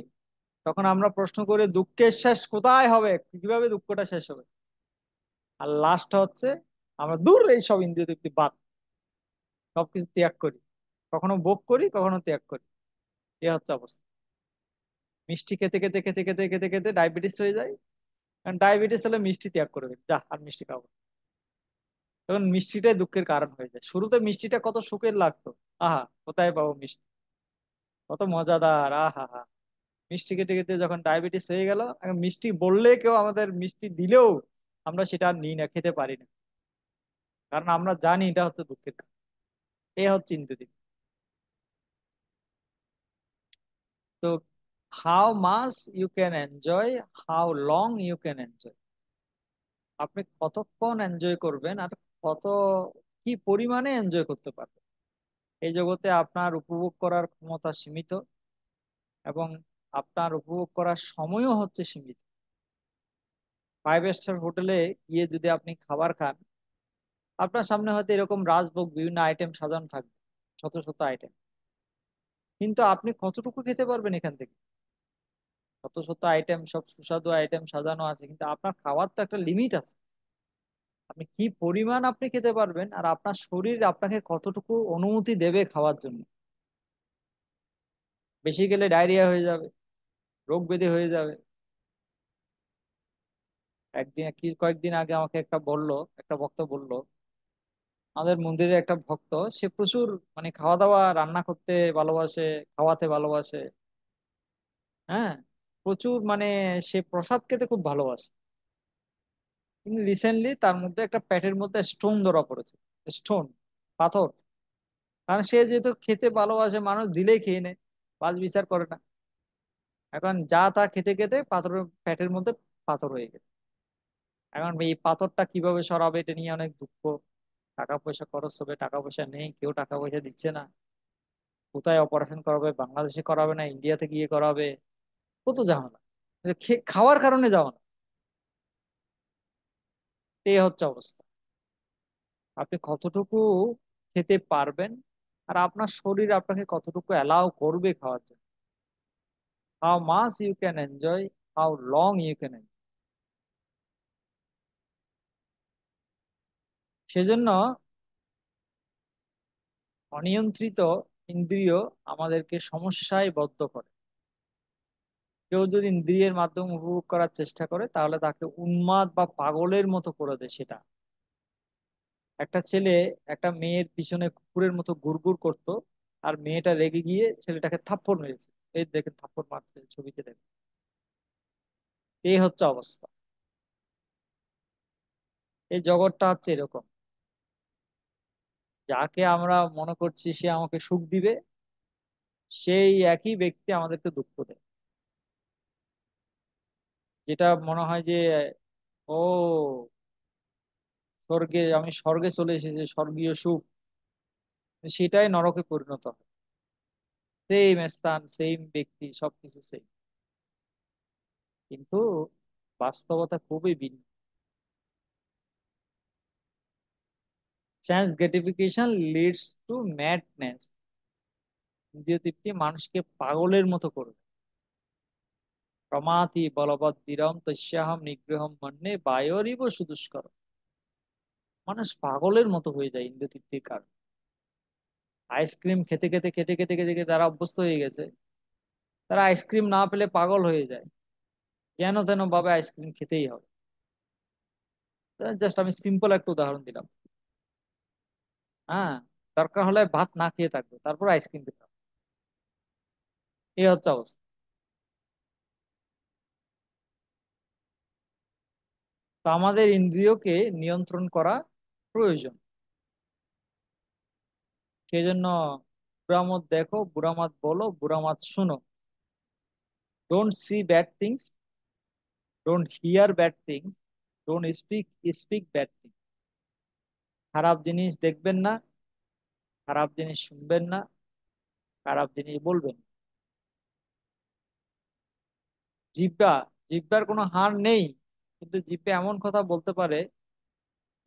তখন আমরা প্রশ্ন করি, দুঃখের শেষ কোথায় হবে, কিভাবে দুঃখটা শেষ হবে? আর লাস্ট হচ্ছে, আমরা দূর এই সব ইন্দ্রিয় তৃপ্তি বাদ, সবকিছু ত্যাগ করি। কখনো ভোগ করি, কখনো ত্যাগ করি। এ হচ্ছে অবস্থা। মিষ্টি খেতে খেতে খেতে খেতে খেতে খেতে ডায়াবেটিস হয়ে যায়। কারণ ডায়াবেটিস হলে মিষ্টি ত্যাগ করবে, যা আর মিষ্টি খাবো না। তখন মিষ্টিটাই দুঃখের কারণ হয়ে যায়। শুরুতে মিষ্টিটা কত সুখের লাগতো, আহা কোথায় পাবো মিষ্টি, কত মজাদার, আহা হা। মিষ্টি খেতে খেতে যখন ডায়াবেটিস হয়ে গেল, এখন মিষ্টি বললে, কেউ আমাদের মিষ্টি দিলেও আমরা সেটা আর নিই না, খেতে পারি না। কারণ আমরা জানি এটা হচ্ছে দুঃখের কারণ। এ হচ্ছে ইন্দ্রিয়। তো how much you can enjoy, how long you can enjoy, আপনি কতক্ষণ এনজয় করবেন আর কত, কি পরিমাণে এনজয় করতে পারবেন। এই জগতে আপনার উপভোগ করার ক্ষমতা সীমিত, এবং আপনার উপভোগ করার সময়ও হচ্ছে সীমিত। 5 স্টার হোটেলে গিয়ে যদি আপনি খাবার খান, আপনার সামনে হয়তো এরকম রাজভোগ বিভিন্ন আইটেম সাজানো থাকবে, শত শত আইটেম, কিন্তু আপনি কতটুকু খেতে পারবেন এখান থেকে? শত শত আইটেম, সব সুস্বাদু আইটেম সাজানো আছে, কিন্তু আপনার খাওয়ার তো একটা লিমিট আছে। আপনি কি পরিমাণ আপনি খেতে পারবেন, আর আপনার শরীর আপনাকে কতটুকু অনুমতি দেবে খাওয়ার জন্য। বেশি গেলে ডায়রিয়া হয়ে যাবে, রোগ ব্যাধি হয়ে যাবে। কয়েকদিন আগে আমাকে একটা ভক্ত বলল, আমাদের মন্দিরের একটা ভক্ত, সে প্রচুর মানে খাওয়া দাওয়া, রান্না করতে ভালোবাসে, খাওয়াতে ভালোবাসে। হ্যাঁ, প্রচুর, মানে সে প্রসাদ খেতে খুব ভালোবাসে। কিন্তু রিসেন্টলি তার মধ্যে একটা পেটের মধ্যে স্টোন ধরা পড়েছে। স্টোন, পাথর। কারণ সে যেহেতু খেতে ভালোবাসে, মানুষ দিলেই খেয়ে নেয়, বাছ বিচার করে না। এখন যা তা খেতে খেতে পাথরের পেটের মধ্যে পাথর হয়ে গেছে। এখন এই পাথরটা কিভাবে সরাবে এটা নিয়ে অনেক দুঃখ। টাকা পয়সা খরচ হবে, টাকা পয়সা নেই, কেউ টাকা পয়সা দিচ্ছে না। কোথায় অপারেশন করাবে, বাংলাদেশে করাবে না ইন্ডিয়াতে গিয়ে করাবে, কত ঝামেলা। খাওয়ার কারণে যাওয়া না, এই হচ্ছে অবস্থা। আপনি কতটুকু খেতে পারবেন, আর আপনার শরীর আপনাকে কতটুকু অ্যালাউ করবে খাওয়ার জন্য। How much you can enjoy, how long you can enjoy. সেজন্য অনিয়ন্ত্রিত ইন্দ্রিয় আমাদেরকে সমস্যায় বদ্ধ করে। কেউ যদি ইন্দ্রিয়ের মাধ্যমে উপভোগ করার চেষ্টা করে তাহলে তাকে উন্মাদ বা পাগলের মতো করে দেয় সেটা। একটা ছেলে একটা মেয়ের পিছনে কুকুরের মতো গুড়গুড় করতো, আর মেয়েটা রেগে গিয়ে ছেলেটাকে থাপ্পড় মেরেছে। এই দেখেন থাপ্পড় মারছে ছবিতে দেখেন। এই হচ্ছে অবস্থা। এই জগৎটা হচ্ছে এরকম। যাকে আমরা মনে করছি সে আমাকে সুখ দিবে, সেই একই ব্যক্তি আমাদেরকে দুঃখ দেয়। যেটা মনে হয় যে ও স্বর্গে, আমি স্বর্গে চলে এসেছি, স্বর্গীয় সুখ, সেটাই নরকে পরিণত হয়। সেম স্থান, সেম ব্যক্তি, সবকিছু সেম, কিন্তু বাস্তবতা খুবই ভিন্ন। Sense gratification leads to madness. ইন্দ্রিয় তৃপ্তি মানুষকে পাগলের মতো করবে। প্রমাতি বলবদ্দিরম তস্যাহম নিগ্রহম মন্যে বায়োরিব সুদুষ্কর। মানুষ পাগলের মতো হয়ে যায় ইন্দ্রিয় তৃপ্তির কারণে। আইসক্রিম খেতে খেতে খেতে খেতে খেতে খেতে তারা অভ্যস্ত হয়ে গেছে। তারা আইসক্রিম না পেলে পাগল হয়ে যায়, যেন তেন ভাবে আইসক্রিম খেতেই হবে। জাস্ট আমি সিম্পল একটা উদাহরণ দিলাম। হ্যাঁ, দরকার হলে ভাত না খেয়ে থাকবে, তারপর আইসক্রিম খেতে হবে। এই হচ্ছে অবস্থা। তো আমাদের ইন্দ্রিয়কে নিয়ন্ত্রণ করা প্রয়োজন। সেই জন্য বুড়ামত দেখো, বুড়ামত বলো, বুড়ামত শুনো। Don't see bad things, don't here bad things, don't speak speak bad things. খারাপ জিনিস দেখবেন না, খারাপ জিনিস শুনবেন না, খারাপ জিনিস বলবেন না। জিহ্বা, জিহ্বার কোনো হার নেই, কিন্তু জিহ্বা এমন কথা বলতে পারে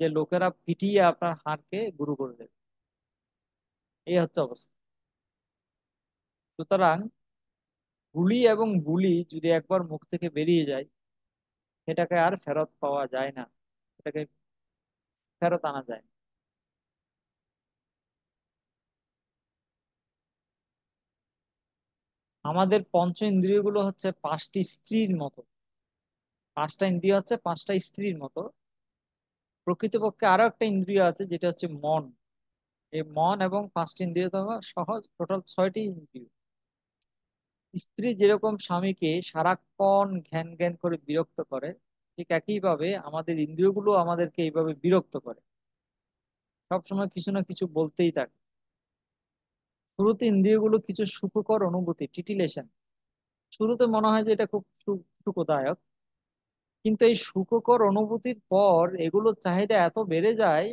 যে লোকেরা পিটিয়ে আপনার হাড়কে গুঁড়ো করে দেবে। এই হচ্ছে অবস্থা। সুতরাং গুলি এবং বুলি যদি একবার মুখ থেকে বেরিয়ে যায়, সেটাকে আর ফেরত পাওয়া যায় না, সেটাকে ফেরত আনা যায় না। আমাদের পঞ্চ ইন্দ্রিয়গুলো হচ্ছে পাঁচটি স্ত্রীর মতো। পাঁচটা ইন্দ্রিয় হচ্ছে পাঁচটা স্ত্রীর মতো। প্রকৃতপক্ষে আরো একটা ইন্দ্রিয় আছে যেটা হচ্ছে মন। এই মন এবং পাঁচটি ইন্দ্রিয় তো সহজ, টোটাল ছয়টি ইন্দ্রিয়। স্ত্রী যেরকম স্বামীকে সারাক্ষণ ঘ্যান ঘ্যান করে বিরক্ত করে, ঠিক একইভাবে আমাদের ইন্দ্রিয়গুলো আমাদেরকে এইভাবে বিরক্ত করে, সবসময় কিছু না কিছু বলতেই থাকে। শুরুতে ইন্দ্রিয়গুলো কিছু সুখকর অনুভূতি, টিটিলেশন, শুরুতে মনে হয় যে এটা খুব সুখদায়ক। কিন্তু এই সুখকর অনুভূতির পর এগুলোর চাহিদা এত বেড়ে যায়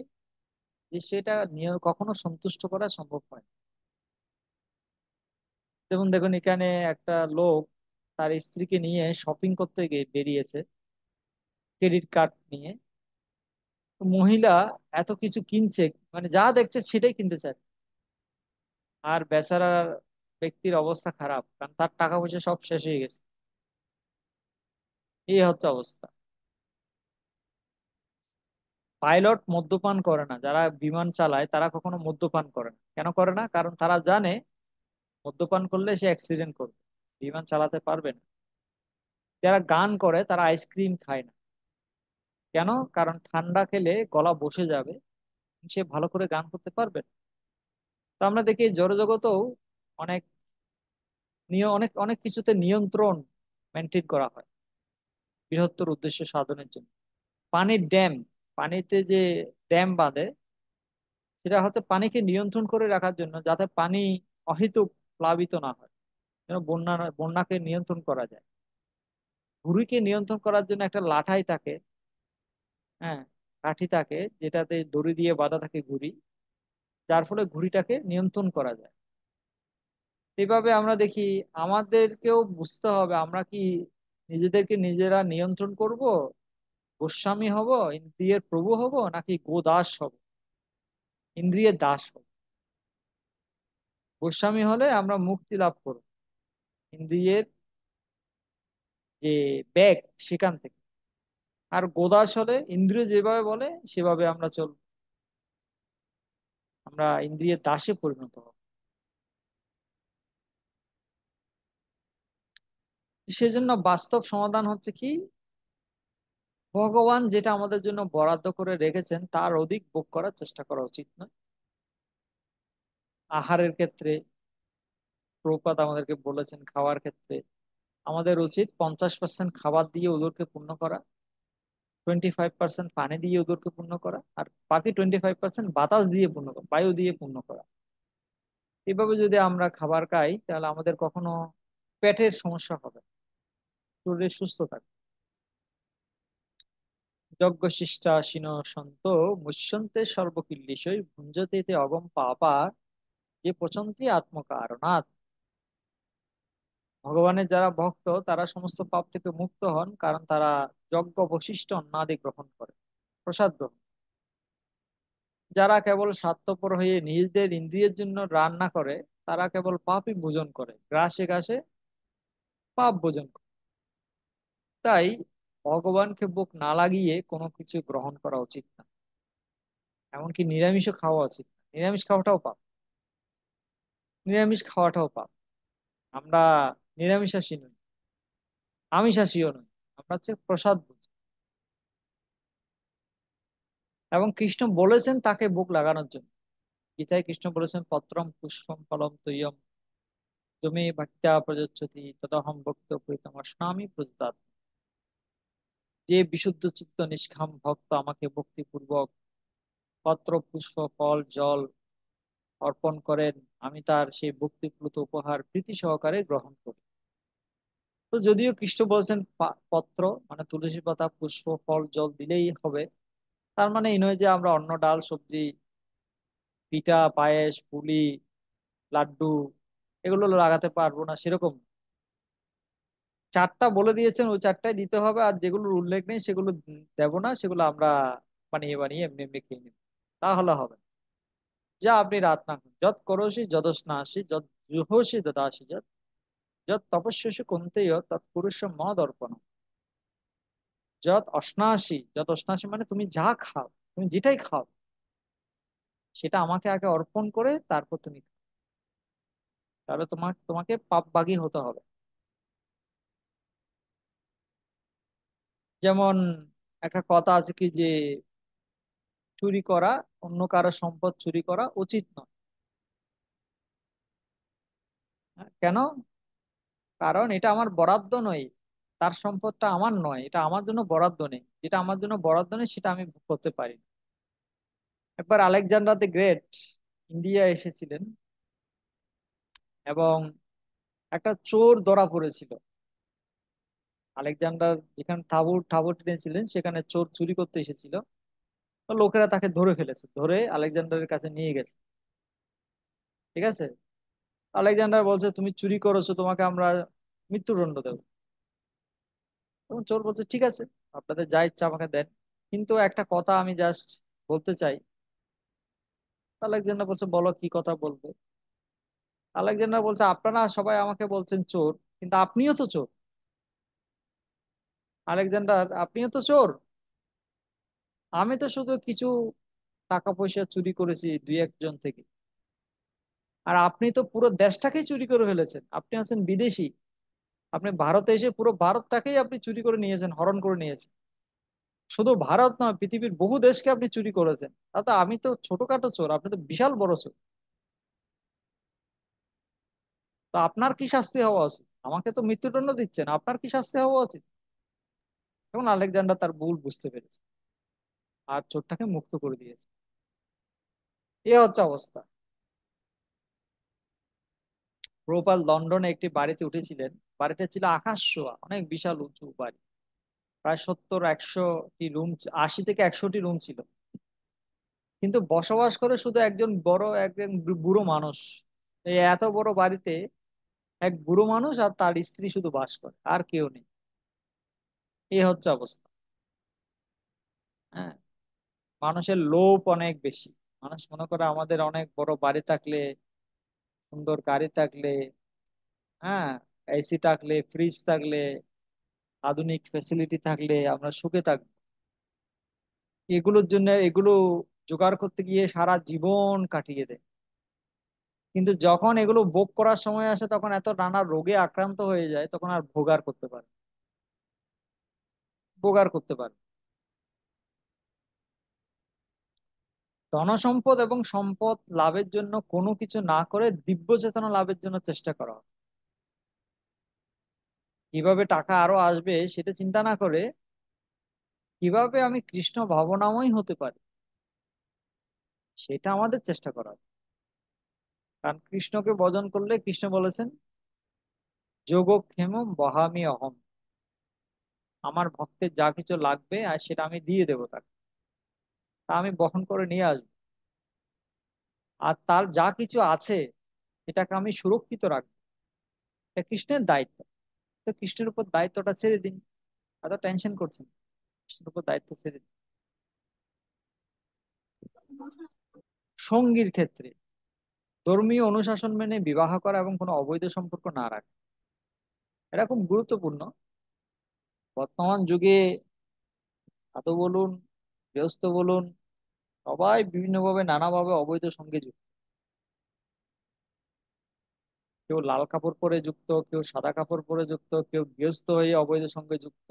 যে সেটা নিয়ে কখনো সন্তুষ্ট করা সম্ভব হয় না। যেমন দেখুন, এখানে একটা লোক তার স্ত্রীকে নিয়ে শপিং করতে গিয়ে বেরিয়েছে, ক্রেডিট কার্ড নিয়ে। তো মহিলা এত কিছু কিনছে, মানে যা দেখছে সেটাই কিনতে চায়। আর বেচারা ব্যক্তির অবস্থা খারাপ, কারণ তার টাকা পয়সা সব শেষ হয়ে গেছে। এই হচ্ছে অবস্থা। পাইলট মদ্যপান করে না, যারা বিমান চালায় তারা কখনো মদ্যপান করে না। কেন করে না? কারণ তারা জানে মদ্যপান করলে সে অ্যাক্সিডেন্ট করবে, বিমান চালাতে পারবে না। যারা গান করে তারা আইসক্রিম খায় না। কেন? কারণ ঠান্ডা খেলে গলা বসে যাবে, সে ভালো করে গান করতে পারবে না। তো আমরা দেখি জড়জগতেও অনেক অনেক অনেক কিছুতে নিয়ন্ত্রণ মেনটেন করা হয় বৃহত্তর উদ্দেশ্য সাধনের জন্য। পানির ড্যাম, পানিতে যে ড্যাম বাঁধে, সেটা হচ্ছে পানিকে নিয়ন্ত্রণ করে রাখার জন্য, যাতে পানি অহেতুক প্লাবিত না হয়, যেন বন্যাকে নিয়ন্ত্রণ করা যায়। ঘুড়িকে নিয়ন্ত্রণ করার জন্য একটা লাঠাই থাকে, হ্যাঁ, কাঠি থাকে, যেটাতে দড়ি দিয়ে বাঁধা থাকে ঘুড়ি, যার ফলে ঘুড়িটাকে নিয়ন্ত্রণ করা যায়। এইভাবে আমরা দেখি আমাদেরকেও বুঝতে হবে, আমরা কি নিজেদেরকে নিজেরা নিয়ন্ত্রণ করব, গোস্বামী হব, ইন্দ্রিয়ের প্রভু হব, নাকি গোদাস হব, ইন্দ্রিয়ের দাস হব। গোস্বামী হলে আমরা মুক্তি লাভ করব ইন্দ্রিয়ের যে ব্যাগ, সেখান থেকে। আর গোদাস হলে ইন্দ্রিয় যেভাবে বলে সেভাবে আমরা চলব, আমরা ইন্দ্রিয়ের দাসে পরিণত হব। সেজন্য বাস্তব সমাধান হচ্ছে কি, ভগবান যেটা আমাদের জন্য বরাদ্দ করে রেখেছেন তার অধিক ভোগ করার চেষ্টা করা উচিত নয়। আহারের ক্ষেত্রে প্রভুপাদ আমাদেরকে বলেছেন, খাওয়ার ক্ষেত্রে আমাদের উচিত 50% খাবার দিয়ে উদরকে পূর্ণ করা, 25% পানি দিয়ে উদরকে পূর্ণ করা, আর বাকি 25% বাতাস দিয়ে পূর্ণ করা, বায়ু দিয়ে পূর্ণ করা। এভাবে যদি আমরা খাবার খাই তাহলে আমাদের কখনো পেটের সমস্যা হবে না, শরীর সুস্থ থাকবে। যজ্ঞ শিষ্টাশিন সন্ত মুষ্যন্তে সর্বকিল্লিশৈ ভুঞ্জতে তে অগম পাপা যে পচন্তি আত্মকারণাৎ। ভগবানের যারা ভক্ত তারা সমস্ত পাপ থেকে মুক্ত হন, কারণ তারা যজ্ঞ বশিষ্ঠ অন্নাদি গ্রহণ করে, প্রসাদ গ্রহণ। যারা কেবল স্বার্থপর হয়ে নিজেদের ইন্দ্রিয়ের জন্য রান্না করে, তারা কেবল পাপই ভোজন করে, গ্রাসে গ্রাসে পাপ ভোজন করে। তাই ভগবানকে বুক না লাগিয়ে কোনো কিছু গ্রহণ করা উচিত না, এমনকি নিরামিষও খাওয়া উচিত না। নিরামিষ খাওয়াটাও পাপ, নিরামিষ খাওয়াটাও পাপ। আমরা নিরামিষাশী নই, আমিষাশীও নই, আমরা হচ্ছে প্রসাদ ভোজী। এবং কৃষ্ণ বলেছেন তাকে বুক লাগানোর জন্য। গীতায় কৃষ্ণ বলেছেন, পত্রম পুষ্পম ফলম তৈয়ম তুমি ভক্ত্যা প্রযচ্ছতি তদহম ভক্ত প্রীতম অস্নামি প্রদদাত। যে বিশুদ্ধ চিত্ত নিষ্কাম ভক্ত আমাকে ভক্তিপূর্বক পত্র পুষ্প ফল জল অর্পণ করেন, আমি তার সেই ভক্তিপ্লুত উপহার প্রীতি সহকারে গ্রহণ করি। তো যদিও কৃষ্ণ বলছেন পত্র মানে তুলসী পাতা, পুষ্প ফল জল দিলেই হবে, তার মানে এই নয় যে আমরা অন্ন ডাল সবজি, পিঠা পায়েস পুলি লাড্ডু এগুলো লাগাতে পারবো না, সেরকম না। চারটা বলে দিয়েছেন, ওই চারটাই দিতে হবে, আর যেগুলোর উল্লেখ নেই সেগুলো দেব না, সেগুলো আমরা বানিয়ে বানিয়ে এমনি এমনি খেয়ে নেব, তাহলে হবে না। যা আপনি রাত না করুন, যত করোসি যদস্নাসি যত জুহোসি দদাসি যত যত তপস্যসি কুন্তেয় তৎ পুরুষ মদ অর্পণ। যত অশ্নাসি, যত অশ্নাসি মানে তুমি যা খাও, তুমি যেটাই খাও, সেটা আমাকে আগে অর্পণ করে তারপর তুমি খাও। তাহলে তোমাকে পাপভাগী হতে হবে। যেমন একটা কথা আছে কি যে, চুরি করা, অন্য কারো সম্পদ চুরি করা উচিত নয়। হ্যাঁ, কেন? কারণ এটা আমার বরাদ্দ নয়, তার সম্পদটা আমার নয়, এটা আমার জন্য বরাদ্দ নেই। যেটা আমার জন্য বরাদ্দ নেই সেটা আমি ভোগ করতে পারি না। একবার আলেকজান্ডার দ্য গ্রেট ইন্ডিয়া এসেছিলেন, এবং একটা চোর ধরা পড়েছিল। আলেকজান্ডার যেখানে তাঁবু ঠাবু টেনেছিলেন সেখানে চোর চুরি করতে এসেছিল। তো লোকেরা তাকে ধরে ফেলেছে, ধরে আলেকজান্ডারের কাছে নিয়ে গেছে। ঠিক আছে, আলেকজান্ডার বলছে তুমি চুরি করেছো, তোমাকে আমরা মৃত্যুদণ্ড দেবো। তখন চোর বলছে ঠিক আছে, আপনাদের যা ইচ্ছা আমাকে দেন, কিন্তু একটা কথা আমি জাস্ট বলতে চাই। আলেকজান্ডার বলছে বলো কি কথা বলবে। আলেকজান্ডার বলছে আপনারা সবাই আমাকে বলছেন চোর, কিন্তু আপনিও তো চোর। আলেকজান্ডার, আপনিও তো চোর। আমি তো শুধু কিছু টাকা পয়সা চুরি করেছি দুই একজন থেকে, আর আপনি তো পুরো দেশটাকেই চুরি করে ফেলেছেন। আপনি হচ্ছেন বিদেশি, আপনি ভারতে এসে পুরো ভারতটাকেই আপনি চুরি করে নিয়েছেন, হরণ করে নিয়েছেন। শুধু ভারত নয়, পৃথিবীর বহু দেশকে আপনি চুরি করেছেন। তাতে আমি তো ছোটখাটো চোর, আপনি তো বিশাল বড় চোর। তো আপনার কি শাস্তি হওয়া উচিত? আমাকে তো মৃত্যুদণ্ড দিচ্ছেন, আপনার কি শাস্তি হওয়া উচিত? তখন আলেকজান্ডার তার ভুল বুঝতে পেরেছে। আর চোরটাকে মুক্ত করে দিয়েছে। এ হচ্ছে অবস্থা। প্রপাল লন্ডনে একটি বাড়িতে উঠেছিলেন। বাড়িটা ছিল আকাশ ছোঁয়া, অনেক বিশাল উঁচু বাড়ি। প্রায় 70-100টি রুম, 80 থেকে 100টি রুম ছিল। কিন্তু বসবাস করে শুধু একজন বুড়ো মানুষ। এই এত বড় বাড়িতে এক বুড়ো মানুষ আর তার স্ত্রী শুধু বাস করে, আর কেউ নেই। এই হচ্ছে অবস্থা। হ্যাঁ, মানুষের লোভ অনেক বেশি। মানুষ মনে করে আমাদের অনেক বড় বাড়ি থাকলে, সুন্দর গাড়ি থাকলে, হ্যাঁ, এসি থাকলে, ফ্রিজ থাকলে, আধুনিক ফেসিলিটি থাকলে আমরা সুখে থাকবো। এগুলো জোগাড় করতে গিয়ে সারা জীবন কাটিয়ে দেয়। কিন্তু যখন এগুলো ভোগ করার সময় আসে তখন এত নানা রোগে আক্রান্ত হয়ে যায়, তখন আর ভোগার করতে পারে। ধনসম্পদ এবং সম্পদ লাভের জন্য কোনো কিছু না করে দিব্য চেতনা লাভের জন্য চেষ্টা করা হয়। কিভাবে টাকা আরো আসবে সেটা চিন্তা না করে কিভাবে আমি কৃষ্ণ ভাবনাময় হতে পারি সেটা আমাদের চেষ্টা করা উচিত। কারণ কৃষ্ণকে ভজন করলে কৃষ্ণ বলেছেন, যোগক্ষেম বহামি অহম। আমার ভক্তের যা কিছু লাগবে আর সেটা আমি দিয়ে দেবো তাকে, তা আমি বহন করে নিয়ে আসবো। আর তার যা কিছু আছে সেটাকে আমি সুরক্ষিত রাখবো। এটা কৃষ্ণের দায়িত্ব। তো কৃষ্ণের উপর দায়িত্বটা ছেড়ে দিন, এত টেনশন করছেন, কৃষ্ণের উপর দায়িত্ব ছেড়ে দিন। সঙ্গীর ক্ষেত্রে ধর্মীয় অনুশাসন মেনে বিবাহ করা এবং কোনো অবৈধ সম্পর্ক না রাখা, এটা খুব গুরুত্বপূর্ণ। বর্তমান যুগে সাধু বলুন, গৃহস্থ বলুন, সবাই বিভিন্নভাবে নানাভাবে অবৈধ সঙ্গে যুক্ত। কেউ লাল কাপড় পরে যুক্ত, কেউ সাদা কাপড় পরে যুক্ত, কেউ গৃহস্থ হয়ে অবৈধ সঙ্গে যুক্ত।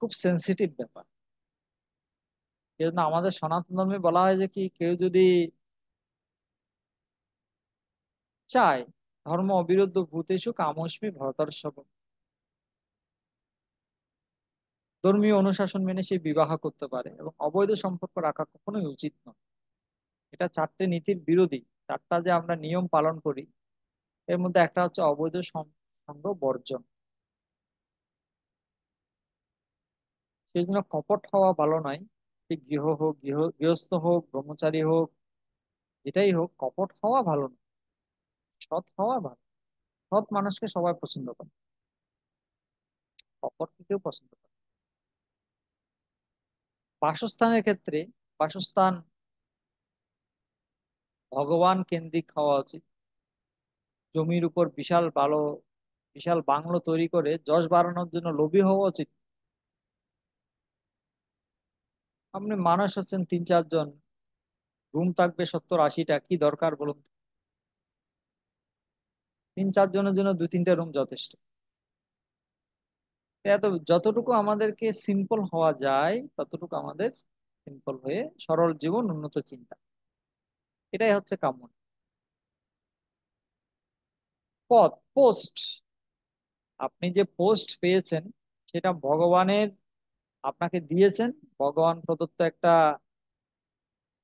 খুব সেন্সিটিভ ব্যাপার। এই জন্য আমাদের সনাতন ধর্মে বলা হয় যে কি, কেউ যদি চায় ধর্ম অবিরুদ্ধ ভূতেষু কামস্মি ভরতর্ষভ, ধর্মীয় অনুশাসন মেনে সে বিবাহ করতে পারে, এবং অবৈধ সম্পর্ক রাখা কখনোই উচিত নয়। এটা 4টে নীতির বিরোধী। 4টা যে আমরা নিয়ম পালন করি, এর মধ্যে একটা হচ্ছে অবৈধ সঙ্গ বর্জন। সেই জন্য কপট হওয়া ভালো নয়। সে গৃহস্থ হোক, ব্রহ্মচারী হোক, যেটাই হোক, কপট হওয়া ভালো নয়, সৎ হওয়া ভালো। সৎ মানুষকে সবাই পছন্দ করে, কপটকে কেউ পছন্দ করে না। বাসস্থানের ক্ষেত্রে বাসস্থান ভগবান কেন্দ্রিক হওয়া উচিত। জমির উপর বিশাল বাংলো তৈরি করে যশ বাড়ানোর জন্য লোভী হওয়া উচিত। আপনি মানুষ হচ্ছেন 3-4 জন, রুম থাকবে 70-80টা, কি দরকার বলুন? 3-4 জনের জন্য 2-3টা রুম যথেষ্ট। যতটুকু আমাদেরকে সিম্পল হওয়া যায় ততটুকু আমাদের সিম্পল হয়ে সরল জীবন, উন্নত চিন্তা, এটাই হচ্ছে কাম্য। পোস্ট, আপনি যে পোস্ট পেয়েছেন সেটা ভগবানের আপনাকে দিয়েছেন। ভগবান প্রদত্ত একটা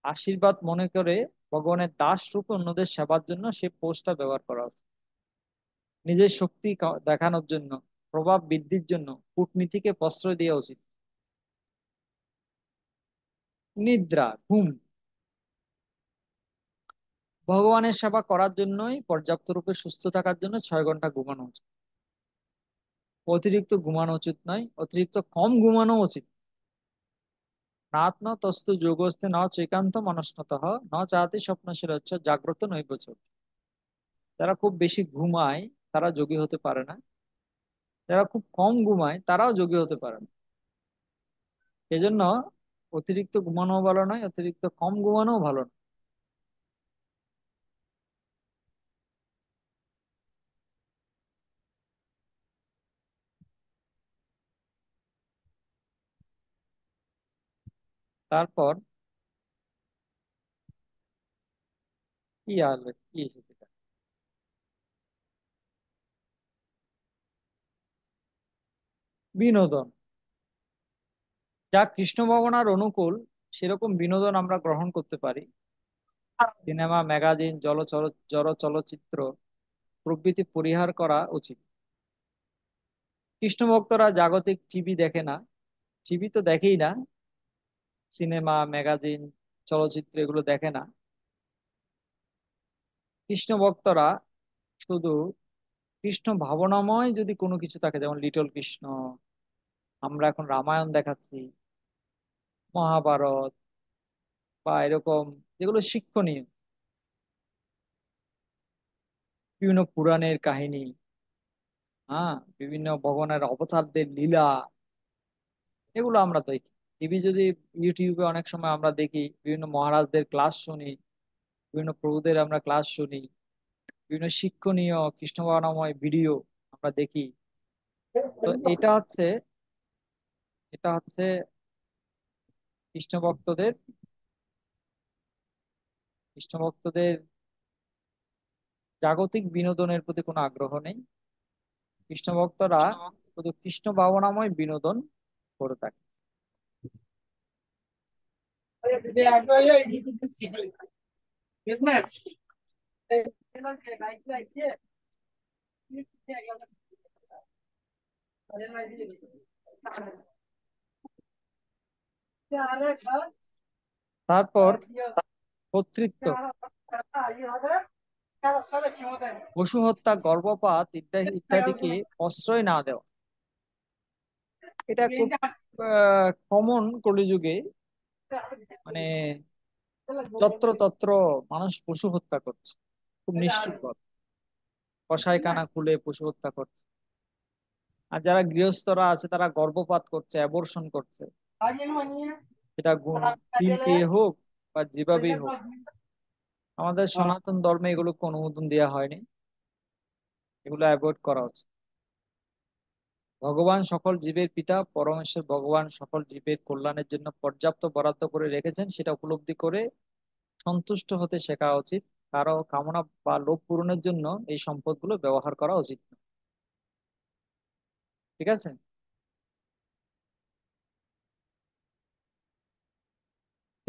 আশীর্বাদ মনে করে ভগবানের দাস রূপে অন্যদের সেবার জন্য সে পোস্টটা ব্যবহার করা উচিত। নিজের শক্তি দেখানোর জন্য, প্রভাব বৃদ্ধির জন্য কূটনীতিকে প্রশ্রয় দেওয়া উচিত। নিদ্রা, ঘুম, ভগবানের সেবা করার জন্যই পর্যাপ্ত রূপে সুস্থ থাকার জন্য 6 ঘন্টা ঘুমানো উচিত। অতিরিক্ত ঘুমানো উচিত নয়, অতিরিক্ত কম ঘুমানো উচিত। নাত ন তস্তু যোগস্তে ন চৈকান্ত মনস্নতঃ ন চাতি স্বপ্নশীল হচ্ছে জাগ্রত নৈবচ। যারা খুব বেশি ঘুমায় তারা যোগী হতে পারে না, যারা খুব কম ঘুমায় তারাও যোগী হতে পারে না। এজন্য অতিরিক্ত ঘুমানো ভালো নয়, অতিরিক্ত কম ঘুমানো ভালো না। তারপর কি এসেছে এটা? বিনোদন। যা কৃষ্ণ ভাবনার অনুকূল সেরকম বিনোদন আমরা গ্রহণ করতে পারি। সিনেমা, ম্যাগাজিন, জড় চলচ্চিত্র প্রভৃতি পরিহার করা উচিত। কৃষ্ণ ভক্তরা জাগতিক টিভি দেখে না, টিভি তো দেখেই না, সিনেমা, ম্যাগাজিন, চলচ্চিত্র এগুলো দেখে না। কৃষ্ণ ভক্তরা শুধু কৃষ্ণ ভাবনাময় যদি কোনো কিছু থাকে, যেমন লিটল কৃষ্ণ, আমরা এখন রামায়ণ দেখাচ্ছি, মহাভারত, বা এরকম যেগুলো শিক্ষণীয়, বিভিন্ন পুরাণের কাহিনী, হ্যাঁ, বিভিন্ন ভগবানের অবতারদের লীলা, এগুলো আমরা দেখি। টিভি যদি, ইউটিউবে অনেক সময় আমরা দেখি বিভিন্ন মহারাজদের ক্লাস শুনি, বিভিন্ন প্রভুদের আমরা ক্লাস শুনি, বিভিন্ন শিক্ষণীয় কৃষ্ণ ভাবনাময় ভিডিও আমরা দেখি। তো এটা হচ্ছে কৃষ্ণ ভক্তদের কৃষ্ণ ভক্তদের জাগতিক বিনোদনের প্রতি কোনো আগ্রহ নেই। কৃষ্ণ ভক্তরা শুধু কৃষ্ণ ভাবনাময় বিনোদন করে থাকে। তারপর কর্তৃত্ব, পশু হত্যা, গর্ভপাত ইত্যাদি ইত্যাদিকে প্রশ্রয় না দেওয়া, এটা খুব কমন কলিযুগে। মানে যত্রতত্র মানুষ পশু হত্যা করছে, খুব নিশ্চিত কথা, কসাইখানা খুলে পশু হত্যা করছে। আর যারা গৃহস্থরা আছে তারা গর্ভপাত করছে, অ্যাবর্শন করছে, সেটা পিল খেয়ে হোক বা যেভাবেই হোক। আমাদের সনাতন ধর্মে এগুলোকে অনুমোদন দেওয়া হয়নি, এগুলো অ্যাভয়েড করা উচিত। ভগবান সকল জীবের পিতা, পরমেশ্বর ভগবান সকল জীবের কল্যাণের জন্য পর্যাপ্ত বরাদ্দ করে রেখেছেন, সেটা উপলব্ধি করে সন্তুষ্ট হতে শেখা উচিত। কারো কামনা বা লোভ পূরণের জন্য এই সম্পদগুলো ব্যবহার করা উচিত না। ঠিক আছে?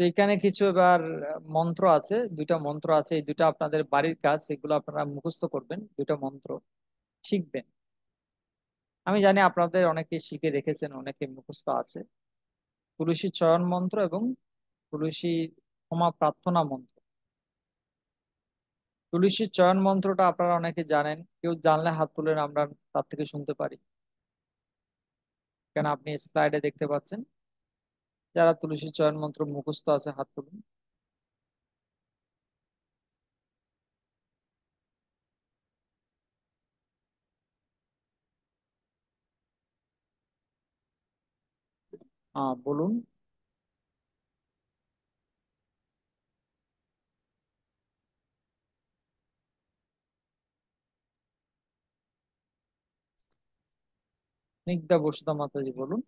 তো এখানে কিছু এবার মন্ত্র আছে, দুইটা মন্ত্র আছে, এই দুইটা আপনাদের বাড়ির কাজ, এগুলো আপনারা মুখস্থ করবেন, দুইটা মন্ত্র শিখবেন। আমি জানি আপনাদের অনেকে শিখে রেখেছেন, অনেকে মুখস্থ আছে। তুলসী চয়ন মন্ত্র এবং তুলসী ক্ষমা প্রার্থনা মন্ত্র। তুলসী চয়ন মন্ত্রটা আপনারা অনেকে জানেন, কেউ জানলে হাত তুলেন, আমরা তার থেকে শুনতে পারি। কেন, আপনি স্লাইডে দেখতে পাচ্ছেন। যারা তুলসী চয়ন মন্ত্র মুখস্থ আছে হাত তুলুন। বলুন। স্নিগ্ধা বসুধা মাতাজি বলুন।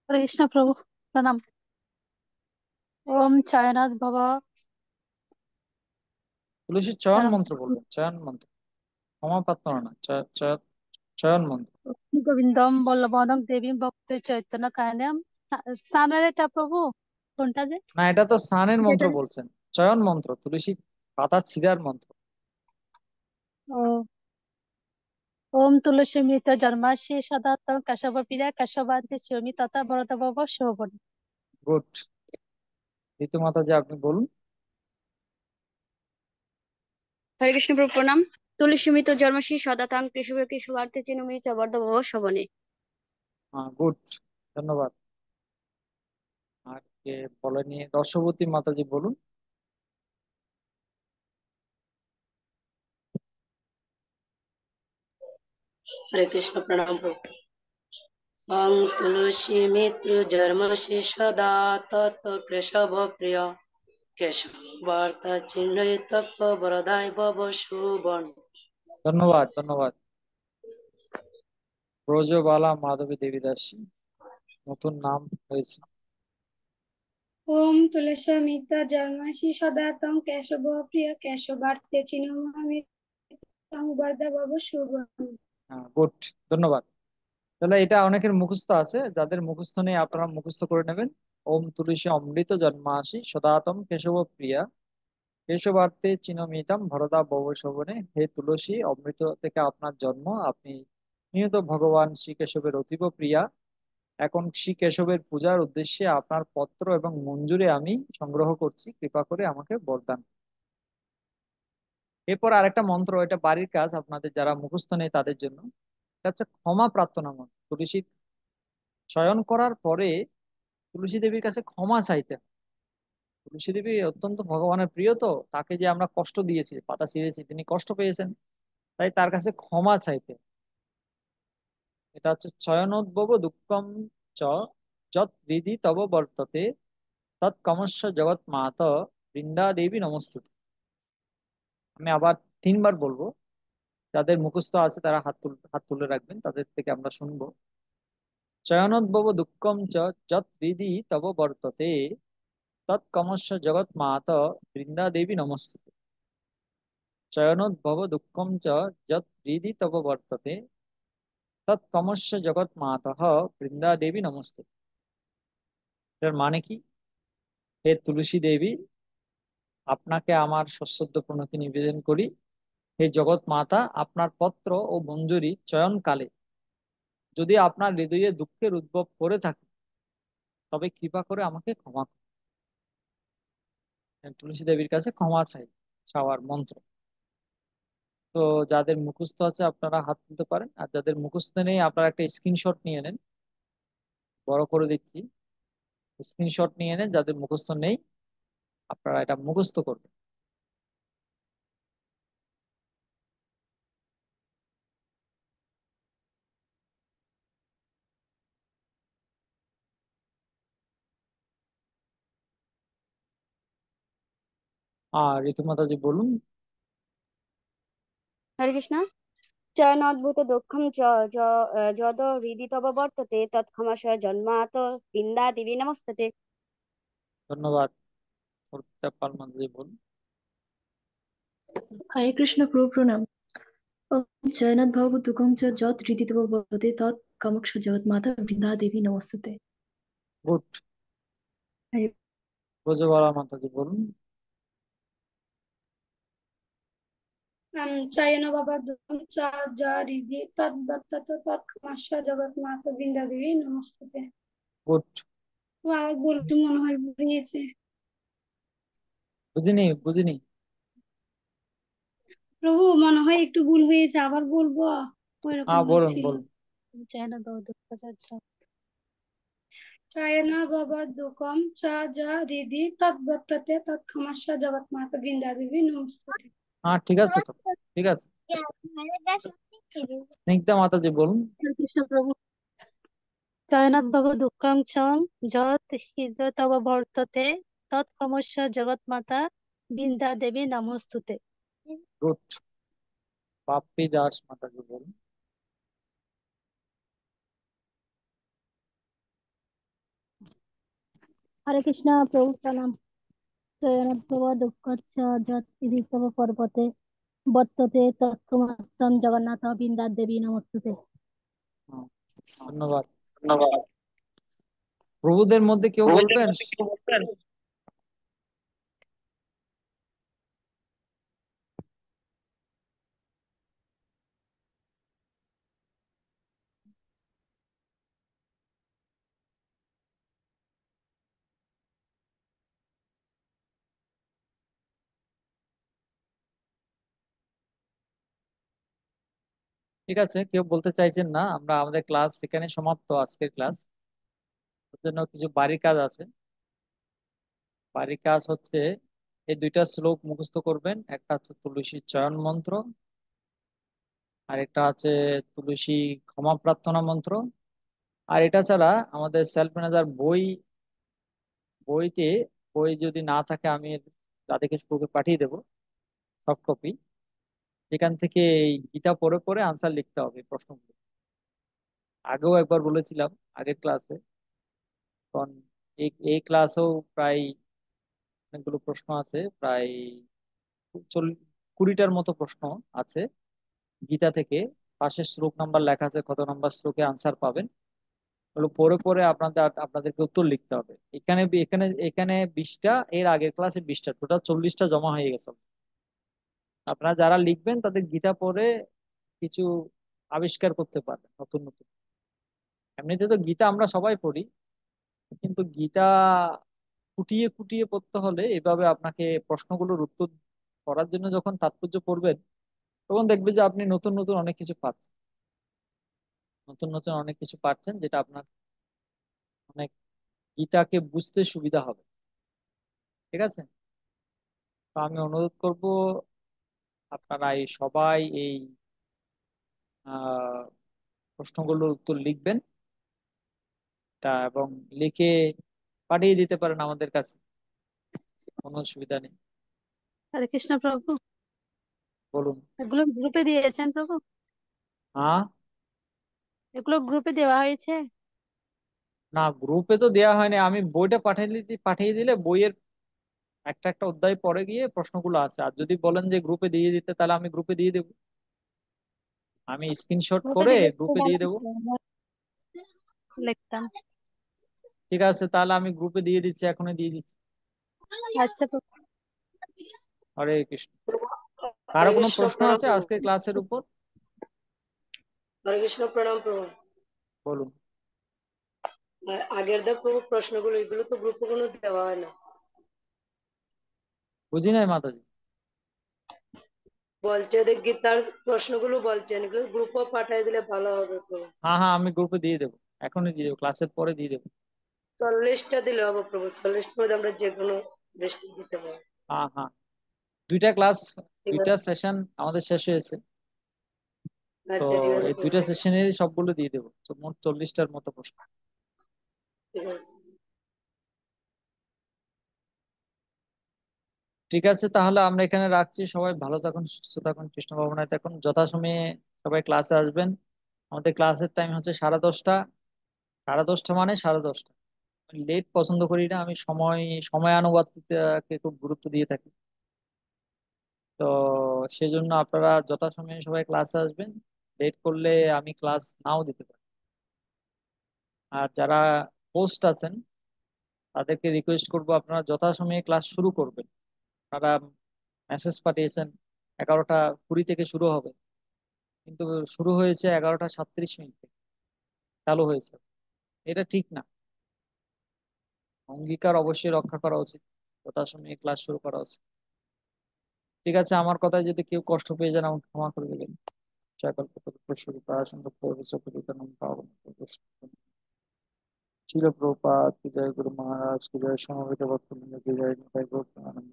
हरे कृष्ण प्रभु प्रणाम। ओम चायनाथ बाबा তুলসী চয়ন प्रणाम। মন্ত্র বলবেন, চয়ন মন্ত্র, ক্ষমা প্রার্থনা না, চয়ন মন্ত্র। गोविंदम बल्लभानक देवी भक्त चैतन्य कायनाम सामने प्रभु কোনটা যে না, এটা তো স্নানের মন্ত্র যেটা বলছেন। চয়ন মন্ত্র তুলসী পাতা ছিঁড়ার মন্ত্র। ও ओम तुलसी मृत जन्मासि सदा तम केशव प्रिया केशवान्ति स्योमी तथा भरत भव शोभन। গুড। ঋতু মাতাজি আপনি বলুন। হরে কৃষ্ণ প্রভু প্রণাম। তুলসীমিত জন্মশ্রী সদাতাং কেশব কেশবার্থে চিনুমি চ বর্ধব শবনে। গুড, ধন্যবাদ। আর কে বলেনি? রসবতী মাতাজি বলুন। হরে কৃষ্ণ, প্রণাম প্রভু। অং তুলসী মিত্র জন্মসি সদা তত কেশব প্রিয় কেশবার্তা চিহ্নয় তপ্ত বরদায় ভব শুভন। ধন্যবাদ, ধন্যবাদ। ব্রজবালা মাধবী দেবী দাসী, নতুন নাম হয়েছে। ওম তুলসীমিত জন্মাসি সদা তং কেশব প্রিয় কেশবার্তে চিনমামি তং বরদা ভব শুভ। গুড, ধন্যবাদ। তাহলে এটা অনেকের মুখস্থ আছে, যাদের মুখস্থ নেই আপনারা মুখস্থ করে নেবেন। ওম তুলসী অমৃত জন্মাসি সদাতম কেশব প্রিয়া, কেশবার্তে চিনমিতাম ভরদা ভব শোভনে। হে তুলসী, অমৃত থেকে আপনার জন্ম, আপনি নিহত ভগবান শ্রী কেশবের অতীব প্রিয়া। এখন শ্রী কেশবের পূজার উদ্দেশ্যে আপনার পত্র এবং মঞ্জুরি আমি সংগ্রহ করছি, কৃপা করে আমাকে বরদান করুন। এরপর আরেকটা মন্ত্র, এটা বাড়ির কাজ, আপনাদের যারা মুখস্থ নেই তাদের জন্য। এটা হচ্ছে ক্ষমা প্রার্থনা মন্ত্র। তুলসী শয়ন করার পরে তুলসী দেবীর কাছে ক্ষমা চাইতে হয়। তুলসী দেবী অত্যন্ত ভগবানের প্রিয়, তো তাকে যে আমরা কষ্ট দিয়েছি, পাতা ছিঁড়েছি, তিনি কষ্ট পেয়েছেন, তাই তার কাছে ক্ষমা চাইতে হয়। এটা হচ্ছে শয়নোদ্ভব দুঃখম চ যৎ হৃদি তব বর্ততে তৎ কমস্য জগৎ মাত বৃন্দা দেবী নমস্তুতে। আমি আবার তিনবার বলবো, যাদের মুখস্থ আছে তারা হাত তুলে রাখবেন, তাদের থেকে আমরা শুনবো। শয়নোদ্ভব দুঃখম চ যৎ হৃদি তব বর্ততে তৎ কমস্য জগৎ মাত বৃন্দা দেবী নমস্তুতে। শয়নোদ্ভব দুঃখম চ যৎ হৃদি তব বর্ততে তৎ কমস্য জগৎ মাতঃ বৃন্দা দেবী নমস্তুতে। এর মানে কি? হে তুলসী দেবী, আপনাকে আমার সশ্রদ্ধ প্রণতি নিবেদন করি। হে জগৎ মাতা, আপনার পত্র ও মঞ্জুরি চয়নকালে যদি আপনার হৃদয়ে দুঃখের উদ্ভব করে থাকে, তবে কৃপা করে আমাকে ক্ষমা করুন। তুলসী দেবীর কাছে ক্ষমা চাওয়ার মন্ত্র। তো যাদের মুখস্থ আছে আপনারা হাত তুলতে পারেন, আর যাদের মুখস্থ নেই আপনারা একটা স্ক্রিনশট নিয়ে নেন, বড় করে দিচ্ছি। স্ক্রিনশট নিয়ে নেন যাদের মুখস্থ নেই, আপনারা এটা মুখস্থ করবেন। আর ঋতুমাতা জি বলুন। হরে কৃষ্ণ। চয়নদ্ভূত দুঃখম চ যদ হৃদি তব বর্ততে তৎক্ষমাশয় জন্মাত বৃন্দা দেবী নমস্তে। ধন্যবাদ। অর্পিতা পাল মাতাজি বলুন। হরে কৃষ্ণ প্রভু প্রণাম। ওম জয়নাথ ভবতুকং চ যৎ হৃদিতব বদতে তৎ কামক্ষ জগৎ মাতা বৃন্দা দেবী নমস্তুতে। গুড। হরে ব্রজবালা মাতাজি বলুন। চায়ন বাবা দুম চা যা রিধি তদ্বত্তত তৎক্ষমাস্য জগৎমাতা বৃন্দা দেবী নমস্তুতে। গুড। আর বলতে মনে হয় ভুলে গেছে। বুঝিনি বুঝিনি। প্রভু মনে হয় একটু ভুল হয়েছে, আবার বলবো, ওইরকম হ্যাঁ বলুন হচ্ছিল। বলুন। চায়না দাও দুঃখ। চায়না বাবা দুকম চা যা রিধি তদ্বত্ততে তৎক্ষমাস্য জগৎমাতা বৃন্দা দেবী নমস্তুতে। হ্যাঁ ঠিক আছে তো, ঠিক আছে। স্নিগ্ধা মাতাজি বলুন। হরে কৃষ্ণ প্রভু। জগন্নাথ বাবু দুঃখং চং যৎ হৃদয় তব বর্ততে তৎকমস্য জগৎমাতা বৃন্দা দেবী নমস্তুতে। গুড। পাপ্পি দাস মাতাজি বলুন। হরে কৃষ্ণ প্রভু প্রণাম। জগন্নাথ বাবা দুঃখচ্ছ যৎ তব পর্বতে বর্ততে তৎক্ষমস্তং জগন্নাথ বৃন্দা দেবী নমস্তুতে। হ্যাঁ, ধন্যবাদ। প্রভুদের মধ্যে কেউ বলবেন? ঠিক আছে, কেউ বলতে চাইছেন না, আমরা আমাদের ক্লাস সেখানে সমাপ্ত, আজকের ক্লাস। ওর জন্য কিছু বাড়ির কাজ আছে। বাড়ির কাজ হচ্ছে এই দুইটা শ্লোক মুখস্থ করবেন। একটা হচ্ছে তুলসী চয়ন মন্ত্র, আর একটা আছে তুলসী ক্ষমা প্রার্থনা মন্ত্র। আর এটা ছাড়া আমাদের সেলফ ম্যানেজার বইতে, বই যদি না থাকে আমি তাদেরকে স্কুলকে পাঠিয়ে দেবো, সফট কপি। সেখান থেকে এই গীতা পড়ে পড়ে আনসার লিখতে হবে প্রশ্নগুলো। আগেও একবার বলেছিলাম, আগের ক্লাসে। কারণ এই এই ক্লাসেও প্রায় অনেকগুলো প্রশ্ন আছে, প্রায় 20টার মতো প্রশ্ন আছে গীতা থেকে। পাশে শ্লোক নাম্বার লেখা আছে, কত নাম্বার শ্লোকে আনসার পাবেন, ওগুলো পরে পরে আপনাদেরকে উত্তর লিখতে হবে। এখানে এখানে এখানে 20টা, এর আগের ক্লাসে 20টা, টোটাল 40টা জমা হয়ে গেছে। আপনারা যারা লিখবেন তাদের গীতা পড়ে কিছু আবিষ্কার করতে পারবেন নতুন নতুন। এমনিতে তো গীতা আমরা সবাই পড়ি, কিন্তু গীতা খুঁটিয়ে খুঁটিয়ে পড়তে হলে এভাবে আপনাকে প্রশ্নগুলোর উত্তর করার জন্য যখন তাৎপর্য পড়বেন, তখন দেখবে যে আপনি নতুন নতুন অনেক কিছু পাচ্ছেন, নতুন নতুন অনেক কিছু পাচ্ছেন, যেটা আপনার অনেক গীতাকে বুঝতে সুবিধা হবে। ঠিক আছে? তো আমি অনুরোধ করব আপনারা এই সবাই এই আহ প্রশ্নগুলোর উত্তর লিখবেন, এবং লিখে পাঠিয়ে দিতে পারেন আমাদের কাছে, কোনো অসুবিধা নেই। হরে কৃষ্ণ প্রভু, বলুন। এগুলো গ্রুপে দিয়েছেন প্রভু? হ্যাঁ, এগুলো গ্রুপে দেওয়া হয়েছে? না গ্রুপে তো দেয়া হয়নি, আমি বইটা পাঠিয়ে দিলে বইয়ের একটা একটা অধ্যায় পরে গিয়ে প্রশ্নগুলো আছে। আর যদি বলেন যে গ্রুপে দিয়ে দিতে, তাহলে আমি গ্রুপে দিয়ে দেবো, আমি স্ক্রিনশট গ্রুপে করে দিলে একটু গ্রুপে ভালো দিয়ে দেবো। হতো, লিখতাম। ঠিক আছে, তাহলে আমি গ্রুপে দিয়ে দিচ্ছি, এখনই দিয়ে দিচ্ছি। আচ্ছা প্রভু। হরে কৃষ্ণ। প্রভু, কারো হরে কোনো কৃষ্ণ প্রশ্ন প্রণাম আছে প্রভু। আজকের ক্লাসের উপর? হরে কৃষ্ণ প্রণাম প্রভু। বলুন। আর আগের দা প্রভু প্রশ্নগুলো এগুলো তো গ্রুপে কোনো দেওয়া হয় না। বুঝি নাই মাতাজি। বলছে যে গীতার প্রশ্নগুলো বলছেন, এগুলো গ্রুপে পাঠিয়ে দিলে ভালো হবে প্রভু। হ্যাঁ হ্যাঁ, আমি গ্রুপে দিয়ে দেবো, এখনই দিয়ে দেবো, ক্লাসের পরে দিয়ে দেবো। 40টা দিলে হবে প্রভু, 40টার মধ্যে আমরা যে কোনো বৃষ্টি দিতে পারবো। হ্যাঁ হ্যাঁ, দুইটা ক্লাস, ঠিক দুইটা আছে, সেশন আমাদের শেষ হয়েছে। তো আচ্ছা ঠিক আছে এই প্রভু, দুইটা সেশনের সবগুলো দিয়ে দেবো, তো মোট 40টার মতো প্রশ্ন। ঠিক আছে। ঠিক আছে, তাহলে আমরা এখানে রাখছি। সবাই ভালো থাকুন, সুস্থ থাকুন, কৃষ্ণ ভাবনায় থাকুন। যথাসময়ে সবাই ক্লাসে আসবেন। আমাদের ক্লাসের টাইম হচ্ছে 10:30। 10:30 মানে 10:30। লেট পছন্দ করি না আমি, সময়ানুবর্তিতাকে খুব গুরুত্ব দিয়ে থাকি। তো সেজন্য আপনারা যথাসময়ে সবাই ক্লাসে আসবেন। লেট করলে আমি ক্লাস নাও দিতে পারি। আর যারা হোস্ট আছেন তাদেরকে রিকোয়েস্ট করব আপনারা যথাসময়ে ক্লাস শুরু করবেন। আপনারা মেসেজ পাঠিয়েছেন 11টা 20 থেকে শুরু হবে, কিন্তু শুরু হয়েছে 11টা 37 মিনিটে, চালু হয়েছে। এটা ঠিক না। অঙ্গীকার অবশ্যই রক্ষা করা উচিত, যথাসময়ে ক্লাস শুরু করা উচিত। ঠিক আছে, আমার কথায় যদি কেউ কষ্ট পেয়ে যান আমাকে ক্ষমা করে দেবেন। ছিল প্রপাত, কি জয় গুরু মহারাজ, কি জয় সমবেত ভক্তবৃন্দ, কি জয় নিতাই গৌর প্রেমানন্দ।